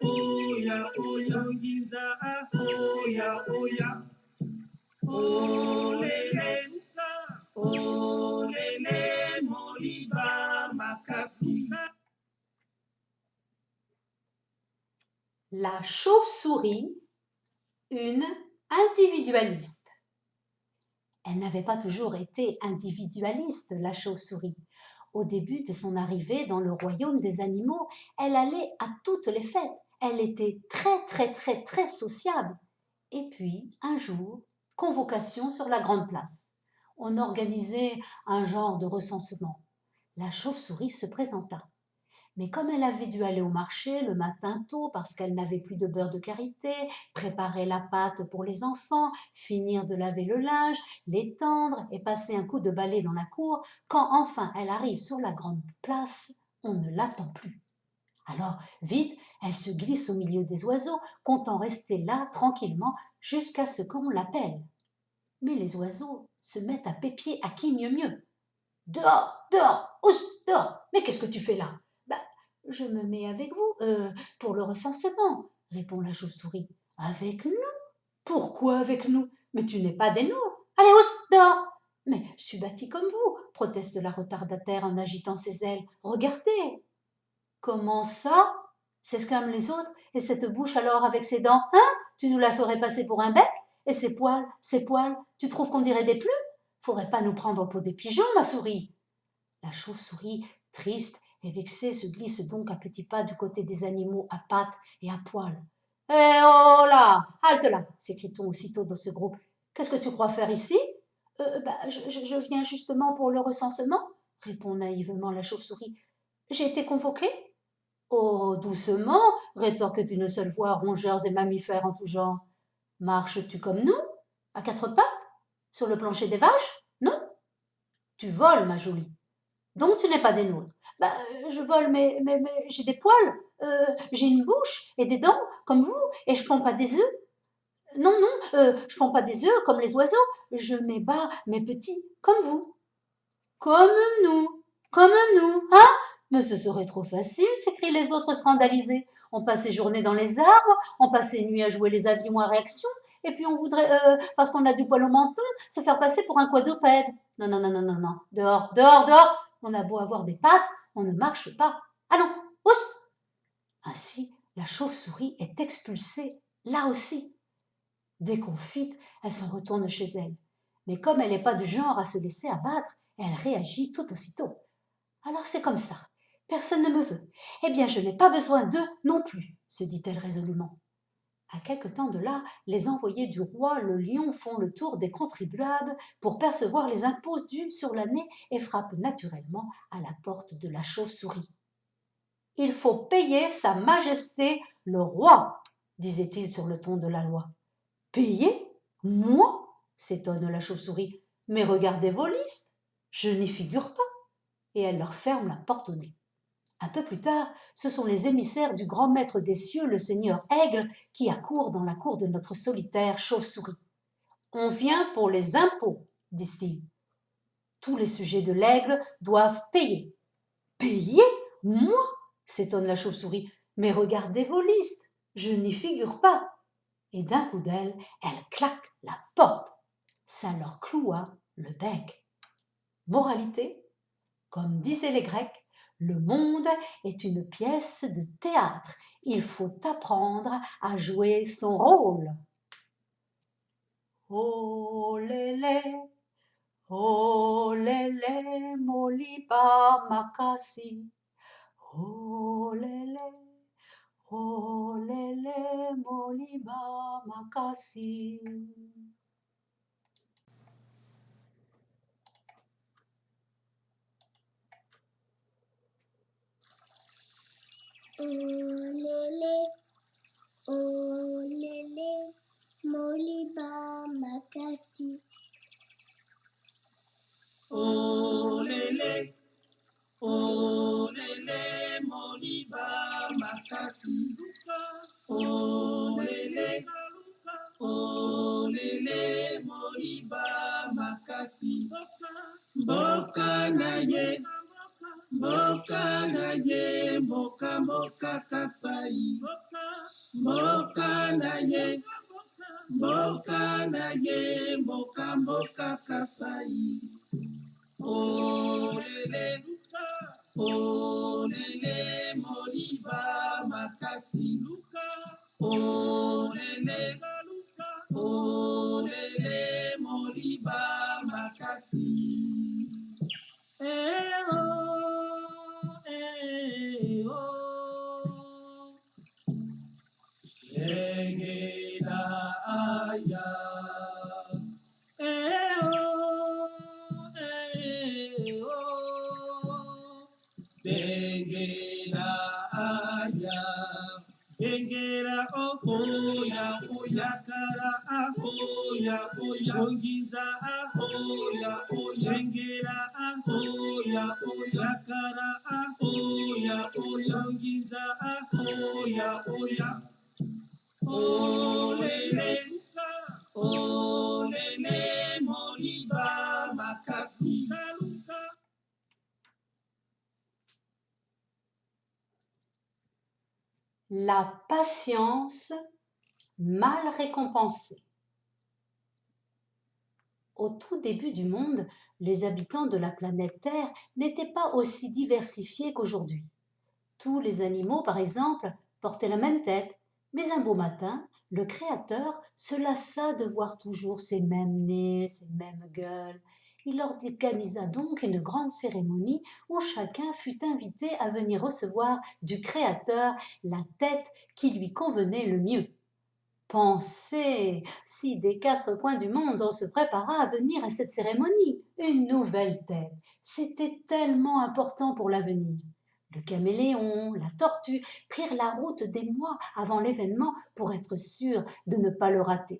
D: oya onginza oya olele moliba makasi.
E: La chauve-souris, une individualiste. Elle n'avait pas toujours été individualiste, la chauve-souris. Au début de son arrivée dans le royaume des animaux, elle allait à toutes les fêtes. Elle était très sociable. Et puis, un jour, convocation sur la grande place. On organisait un genre de recensement. La chauve-souris se présenta. Mais comme elle avait dû aller au marché le matin tôt parce qu'elle n'avait plus de beurre de karité, préparer la pâte pour les enfants, finir de laver le linge, l'étendre et passer un coup de balai dans la cour, quand enfin elle arrive sur la grande place, on ne l'attend plus. Alors, vite, elle se glisse au milieu des oiseaux, comptant rester là tranquillement jusqu'à ce qu'on l'appelle. Mais les oiseaux se mettent à pépier à qui mieux. Dehors, ousse, dehors. Mais qu'est-ce que tu fais là? Je me mets avec vous, pour le recensement, répond la chauve-souris. Avec nous? Pourquoi avec nous? Mais tu n'es pas des nôtres. Allez, ousse, dehors. Mais je suis bâtie comme vous, proteste la retardataire en agitant ses ailes. Regardez. Comment ça? S'exclament les autres. Et cette bouche alors avec ses dents, hein? Tu nous la ferais passer pour un bec? Et ces poils, tu trouves qu'on dirait des plumes? Faudrait pas nous prendre pour des pigeons, ma souris. La chauve-souris, triste et vexée, se glisse donc à petits pas du côté des animaux à pattes et à poils. « Eh oh là! Halte là !» s'écrie-t-on aussitôt dans ce groupe. « Qu'est-ce que tu crois faire ici ?»« Je viens justement pour le recensement, » répond naïvement la chauve-souris. « J'ai été convoquée ?»« Oh, doucement !» rétorque d'une seule voix rongeurs et mammifères en tout genre. « Marches-tu comme nous, à quatre pattes, sur le plancher des vaches? Non? Tu voles, ma jolie. Donc tu n'es pas des nôtres. Je vole, mais j'ai des poils, j'ai une bouche et des dents, comme vous, et je ponds pas des œufs. Non, je ponds pas des œufs comme les oiseaux, je m'ébats mes petits, comme vous. Comme nous, hein? Mais ce serait trop facile, s'écrient les autres scandalisés. On passe ses journées dans les arbres, on passe ses nuits à jouer les avions à réaction, et puis on voudrait, parce qu'on a du poil au menton, se faire passer pour un quadrupède. Non, dehors. On a beau avoir des pattes, on ne marche pas. Allons, ousse! Ainsi, la chauve-souris est expulsée, là aussi. Déconfite, elle s'en retourne chez elle. Mais comme elle n'est pas du genre à se laisser abattre, elle réagit tout aussitôt. Alors c'est comme ça. Personne ne me veut. Eh bien, je n'ai pas besoin d'eux non plus, se dit-elle résolument. À quelque temps de là, les envoyés du roi le lion font le tour des contribuables pour percevoir les impôts dus sur l'année et frappent naturellement à la porte de la chauve-souris. « Il faut payer sa majesté le roi, disait-il sur le ton de la loi. « Payer? Moi ?» s'étonne la chauve-souris. « Mais regardez vos listes, je n'y figure pas. » Et elle leur ferme la porte au nez. Un peu plus tard, ce sont les émissaires du grand maître des cieux, le seigneur Aigle, qui accourent dans la cour de notre solitaire chauve-souris. « On vient pour les impôts, disent-ils. Tous les sujets de l'aigle doivent payer. »« Payer? Moi ?» s'étonne la chauve-souris. « Mais regardez vos listes, je n'y figure pas. » Et d'un coup d'aile, elle claque la porte. Ça leur cloua le bec. Moralité, comme disaient les Grecs, le monde est une pièce de théâtre. Il faut apprendre à jouer son rôle. Oh lélé, moliba makasi. Oh lélé, moliba makasi.
F: Oh lélé, moliba makasi.
D: Oh lele, moliba makasi. Oh lele, moliba makasi. Mboka na ye, mboka kasai. Mboka na ye, mboka kasai. Oh lele, moliba makasi. Oh lele, moliba makasi. Oh, oh. Engela aya. Oh, Bengela aya. Bengela ahoya, oya kara ahoya, oya ongiza ahoya, oya bengela ahoya, oya kara ahoya, oya ongiza ahoya, oya. Olele, moliba makasi.
E: La patience mal récompensée. Au tout début du monde, les habitants de la planète Terre n'étaient pas aussi diversifiés qu'aujourd'hui. Tous les animaux, par exemple, portaient la même tête, mais un beau matin, le Créateur se lassa de voir toujours ces mêmes nez, ces mêmes gueules. Il organisa donc une grande cérémonie où chacun fut invité à venir recevoir du Créateur la tête qui lui convenait le mieux. Pensez, si des 4 coins du monde on se prépara à venir à cette cérémonie, une nouvelle tête, c'était tellement important pour l'avenir. Le caméléon, la tortue prirent la route des mois avant l'événement pour être sûrs de ne pas le rater.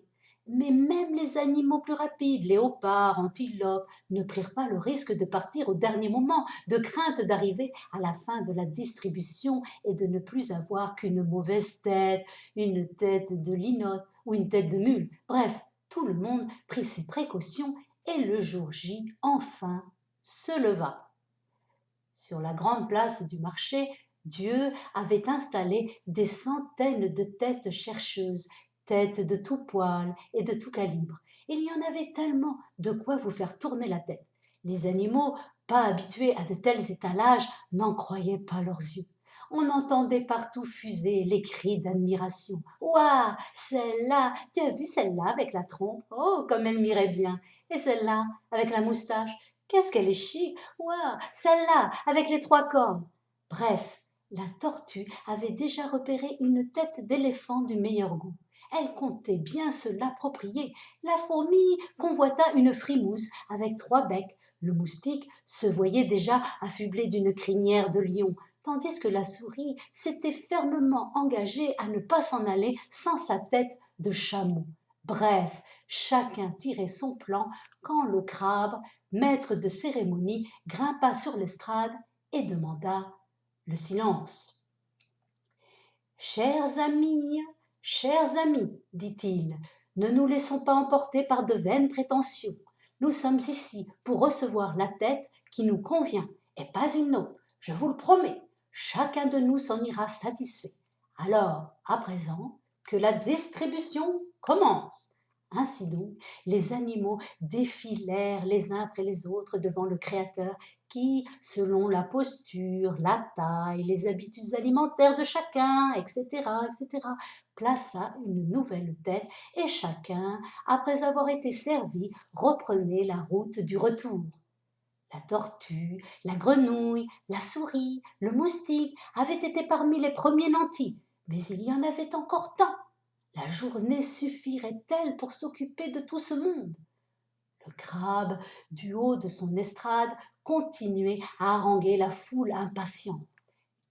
E: Mais même les animaux plus rapides, léopards, antilopes, ne prirent pas le risque de partir au dernier moment, de crainte d'arriver à la fin de la distribution et de ne plus avoir qu'une mauvaise tête, une tête de linotte ou une tête de mule. Bref, tout le monde prit ses précautions et le jour J, enfin, se leva. Sur la grande place du marché, Dieu avait installé des centaines de têtes chercheuses, têtes de tout poil et de tout calibre. Il y en avait tellement de quoi vous faire tourner la tête. Les animaux, pas habitués à de tels étalages, n'en croyaient pas leurs yeux. On entendait partout fuser les cris d'admiration. « Ouah, celle-là, tu as vu celle-là avec la trompe? Oh, comme elle m'irait bien! Et celle-là, avec la moustache? Qu'est-ce qu'elle est chic! Ouah, celle-là, avec les 3 cornes! » Bref, la tortue avait déjà repéré une tête d'éléphant du meilleur goût. Elle comptait bien se l'approprier. La fourmi convoita une frimousse avec 3 becs. Le moustique se voyait déjà affublé d'une crinière de lion, tandis que la souris s'était fermement engagée à ne pas s'en aller sans sa tête de chameau. Bref, chacun tirait son plan quand le crabe, maître de cérémonie, grimpa sur l'estrade et demanda le silence. Chers amis, dit-il, ne nous laissons pas emporter par de vaines prétentions. Nous sommes ici pour recevoir la tête qui nous convient, et pas une autre, je vous le promets. Chacun de nous s'en ira satisfait. Alors, à présent, que la distribution commence. Ainsi donc, les animaux défilèrent les uns après les autres devant le Créateur qui, selon la posture, la taille, les habitudes alimentaires de chacun, etc., etc., plaça une nouvelle tête et chacun, après avoir été servi, reprenait la route du retour. La tortue, la grenouille, la souris, le moustique avaient été parmi les premiers nantis, mais il y en avait encore tant. La journée suffirait-elle pour s'occuper de tout ce monde? Le crabe, du haut de son estrade, continuait à haranguer la foule impatiente.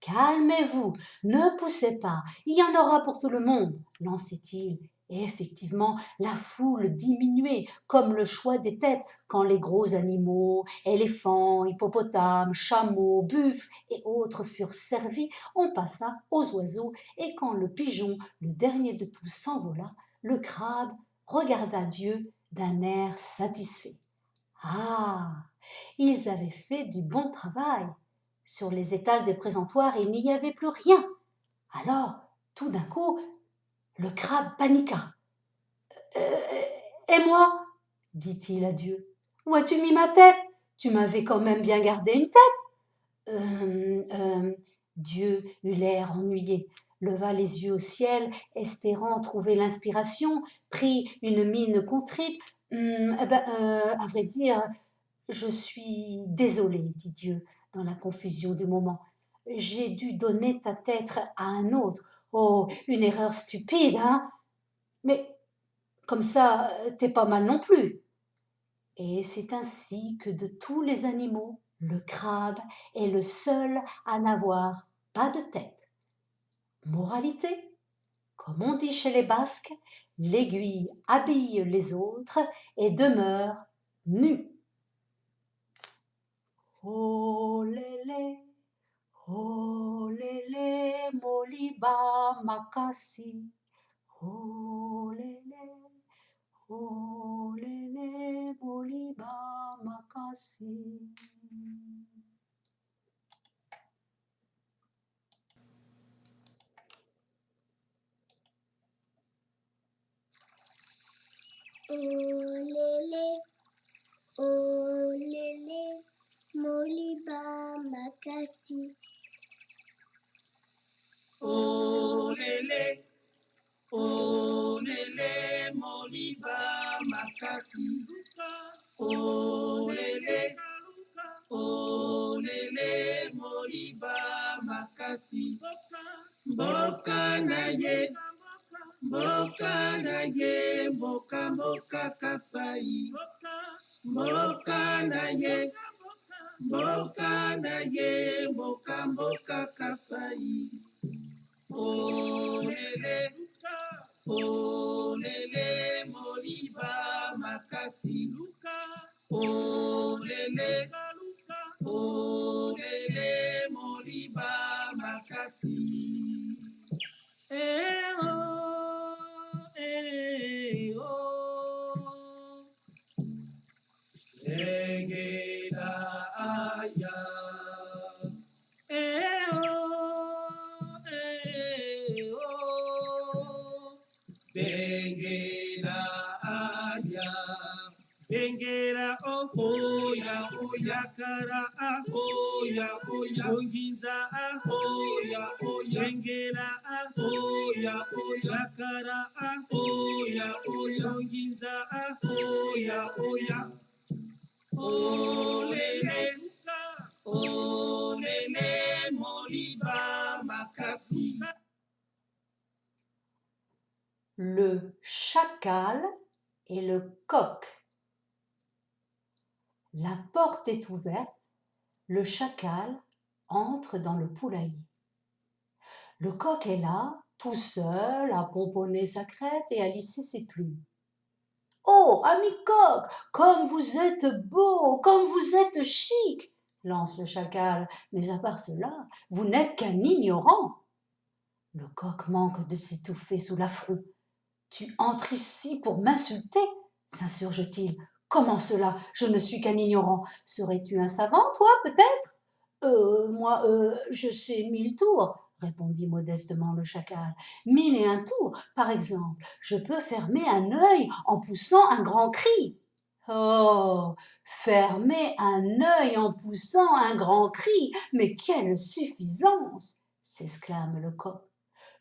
E: Calmez-vous, ne poussez pas, il y en aura pour tout le monde, lançait-il. Et effectivement, la foule diminuait, comme le choix des têtes, quand les gros animaux, éléphants, hippopotames, chameaux, buffles et autres furent servis, on passa aux oiseaux, et quand le pigeon, le dernier de tous, s'envola, le crabe regarda Dieu d'un air satisfait. Ah, ils avaient fait du bon travail. Sur les étals des présentoirs, il n'y avait plus rien. Alors, tout d'un coup, le crabe paniqua. Et moi dit-il à Dieu. Où as-tu mis ma tête? Tu m'avais quand même bien gardé une tête. Dieu eut l'air ennuyé, leva les yeux au ciel, espérant trouver l'inspiration, prit une mine contrite. À vrai dire, je suis désolé, dit Dieu, dans la confusion du moment. J'ai dû donner ta tête à un autre. Oh, une erreur stupide, hein? Mais comme ça, t'es pas mal non plus. Et c'est ainsi que de tous les animaux, le crabe est le seul à n'avoir pas de tête. Moralité, comme on dit chez les Basques, l'aiguille habille les autres et demeure nue. Oh lélé, moliba makasi. Oh lélé, moliba makasi.
F: Oh lélé, moliba makasi.
D: Oh lele, moliba makasi. Oh lele, moliba makasi. Mboka na ye, mboka na ye, mboka mboka kasai. Mboka na ye, mboka na ye, mboka mboka kasai. Oh lele, moliba makasi. Oh lele, moliba makasi. Oh, oh. Engeda aya. Oh. Bengela aya. Bengera oya oya kara oya oya onginza oya oya bengera oya oya kara oya oya onginza oya oya olele olele moli
E: le chacal et le coq. La porte est ouverte, le chacal entre dans le poulailler. Le coq est là, tout seul, à pomponner sa crête et à lisser ses plumes. « Oh, ami coq, comme vous êtes beau, comme vous êtes chic !» lance le chacal, mais à part cela, vous n'êtes qu'un ignorant. Le coq manque de s'étouffer sous l'affront. « Tu entres ici pour m'insulter ?» s'insurge-t-il. « Comment cela? Je ne suis qu'un ignorant. Serais-tu un savant, toi, peut-être ?»« Moi, je sais 1000 tours, » répondit modestement le chacal. « 1001 tours, par exemple. Je peux fermer un œil en poussant un grand cri. » « Oh, fermer un œil en poussant un grand cri, mais quelle suffisance !» s'exclame le coq.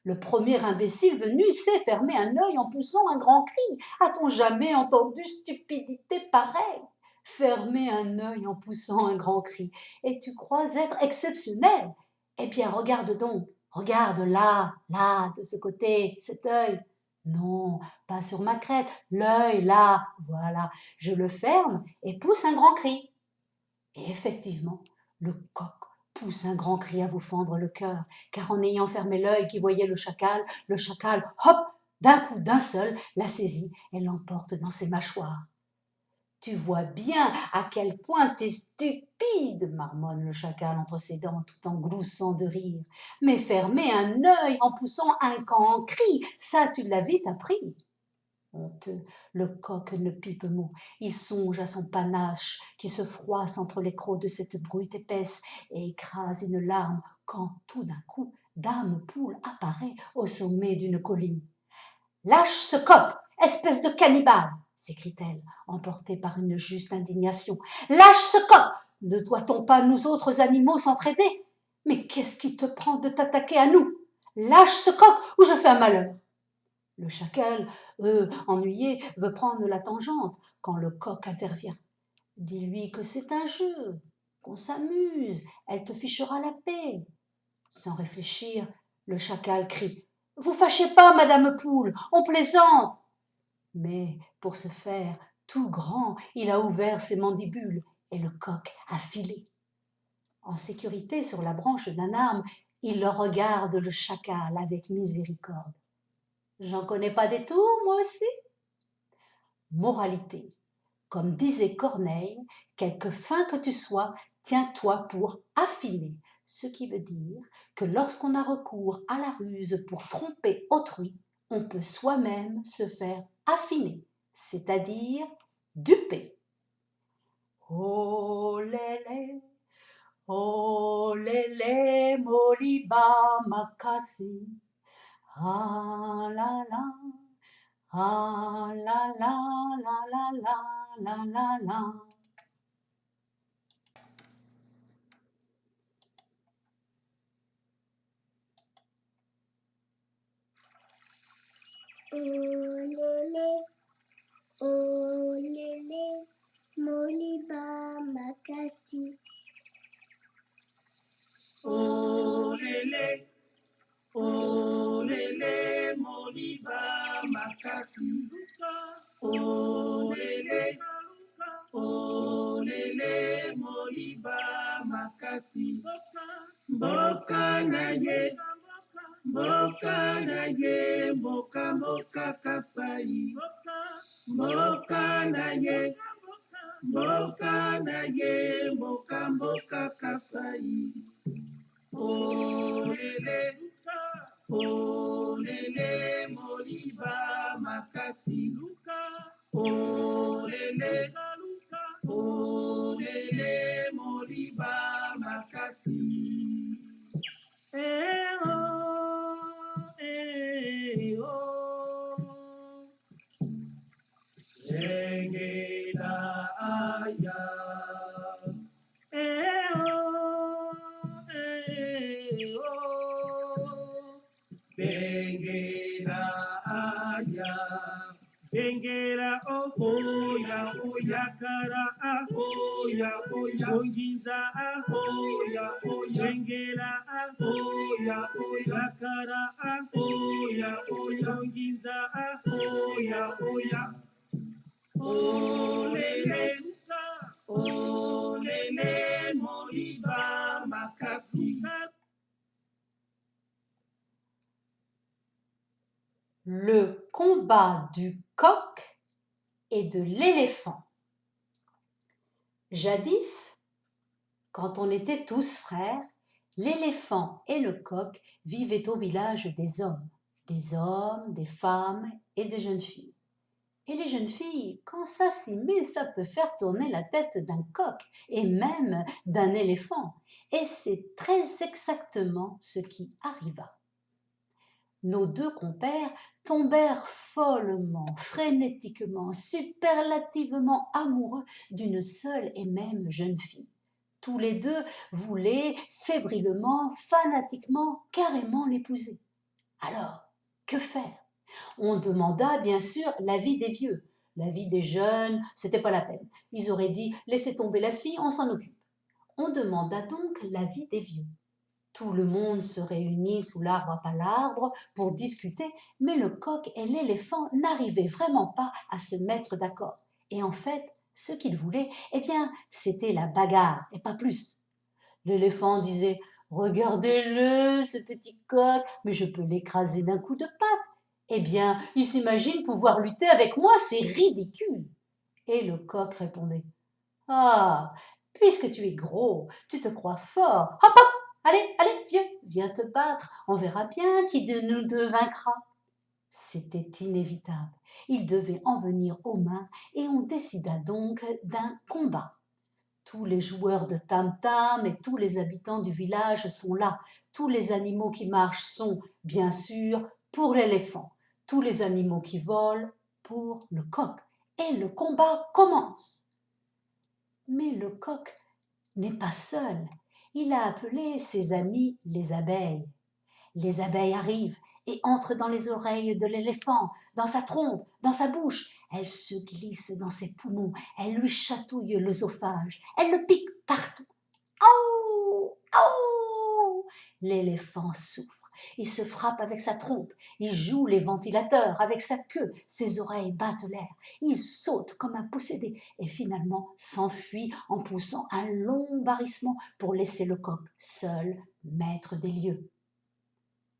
E: Le premier imbécile venu sait fermer un œil en poussant un grand cri. A-t-on jamais entendu stupidité pareille? Fermer un œil en poussant un grand cri. Et tu crois être exceptionnel? Eh bien, regarde donc. Regarde là, de ce côté, cet œil. Non, pas sur ma crête. L'œil là, voilà. Je le ferme et pousse un grand cri. Et effectivement, le coq pousse un grand cri à vous fendre le cœur, car en ayant fermé l'œil qui voyait le chacal, hop, d'un coup, d'un seul, la saisit et l'emporte dans ses mâchoires. « Tu vois bien à quel point t'es stupide, marmonne le chacal entre ses dents tout en gloussant de rire. Mais fermer un œil en poussant un grand cri, ça tu l'as vite appris. Honteux, le coq ne pipe mot. Il songe à son panache qui se froisse entre les crocs de cette brute épaisse et écrase une larme quand, tout d'un coup, Dame Poule apparaît au sommet d'une colline. « Lâche ce coq, espèce de cannibale !» s'écrie-t-elle, emportée par une juste indignation. « Lâche ce coq! Ne doit-on pas, nous autres animaux, s'entraider? Mais qu'est-ce qui te prend de t'attaquer à nous? Lâche ce coq ou je fais un malheur !» Le chacal, ennuyé, veut prendre la tangente quand le coq intervient. « Dis-lui que c'est un jeu, qu'on s'amuse, elle te fichera la paix. » Sans réfléchir, le chacal crie « Vous fâchez pas, Madame Poule, on plaisante !» Mais pour ce faire, tout grand, il a ouvert ses mandibules et le coq a filé. En sécurité sur la branche d'un arbre, il regarde le chacal avec miséricorde. J'en connais pas des tours, moi aussi. Moralité. Comme disait Corneille, quelque fin que tu sois, tiens-toi pour affiner. Ce qui veut dire que lorsqu'on a recours à la ruse pour tromper autrui, on peut soi-même se faire affiner, c'est-à-dire duper. Oh lélé, moliba makasi. Ah la la, ah la la la la la la la la.
F: Oh lélé, moliba makasi.
D: Oh lélé, moliba makasi. Oh lélé, moliba makasi. Mboka na ye, mboka na ye, mboka mboka kasai. Mboka na ye, mboka na ye, mboka mboka kasai. Oh lélé, moliba makasi. Oh lélé, moliba makasi. Eh oh, Engeda aya. Eh oh, Bengeda aya. Bengera oya oya kara oya oya onginza oya oya bengera oya oya kara oya oya onginza oya oya olele olele moliba makasi.
E: Le combat du coq et de l'éléphant. Jadis, quand on était tous frères, l'éléphant et le coq vivaient au village des hommes, des femmes et des jeunes filles. Et les jeunes filles, quand ça s'y met, ça peut faire tourner la tête d'un coq et même d'un éléphant. Et c'est très exactement ce qui arriva. Nos deux compères tombèrent follement, frénétiquement, superlativement amoureux d'une seule et même jeune fille. Tous les deux voulaient fébrilement, fanatiquement, carrément l'épouser. Alors, que faire? On demanda bien sûr l'avis des vieux. L'avis des jeunes, c'était pas la peine. Ils auraient dit « laissez tomber la fille, on s'en occupe ». On demanda donc l'avis des vieux. Tout le monde se réunit sous l'arbre à palabres pour discuter, mais le coq et l'éléphant n'arrivaient vraiment pas à se mettre d'accord. Et en fait, ce qu'ils voulaient, eh bien, c'était la bagarre, et pas plus. L'éléphant disait « Regardez-le, ce petit coq, mais je peux l'écraser d'un coup de patte. Eh bien, il s'imagine pouvoir lutter avec moi, c'est ridicule. » Et le coq répondait « Ah, puisque tu es gros, tu te crois fort. Hop, hop, allez, allez, viens te battre. On verra bien qui de nous deux vaincra. » C'était inévitable. Il devait en venir aux mains et on décida donc d'un combat. Tous les joueurs de tam-tam et tous les habitants du village sont là. Tous les animaux qui marchent sont, bien sûr, pour l'éléphant. Tous les animaux qui volent, pour le coq. Et le combat commence. Mais le coq n'est pas seul. Il a appelé ses amis les abeilles. Les abeilles arrivent et entrent dans les oreilles de l'éléphant, dans sa trompe, dans sa bouche. Elles se glissent dans ses poumons, elles lui chatouillent l'œsophage, elles le piquent partout. Aouh! Aouh! L'éléphant souffre. Il se frappe avec sa trompe, il joue les ventilateurs avec sa queue, ses oreilles battent l'air, il saute comme un possédé et finalement s'enfuit en poussant un long barrissement pour laisser le coq seul maître des lieux.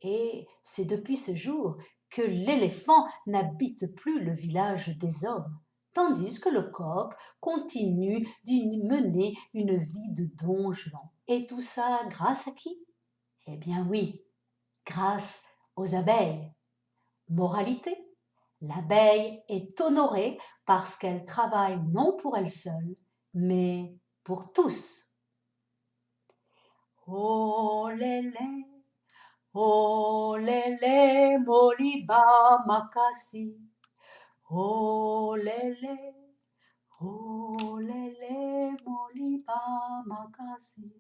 E: Et c'est depuis ce jour que l'éléphant n'habite plus le village des hommes, tandis que le coq continue d'y mener une vie de Don Juan. Et tout ça grâce à qui? Eh bien oui, grâce aux abeilles. Moralité, l'abeille est honorée parce qu'elle travaille non pour elle seule, mais pour tous. Oh lélé, olele moliba makasi. Olele, olele moliba makasi.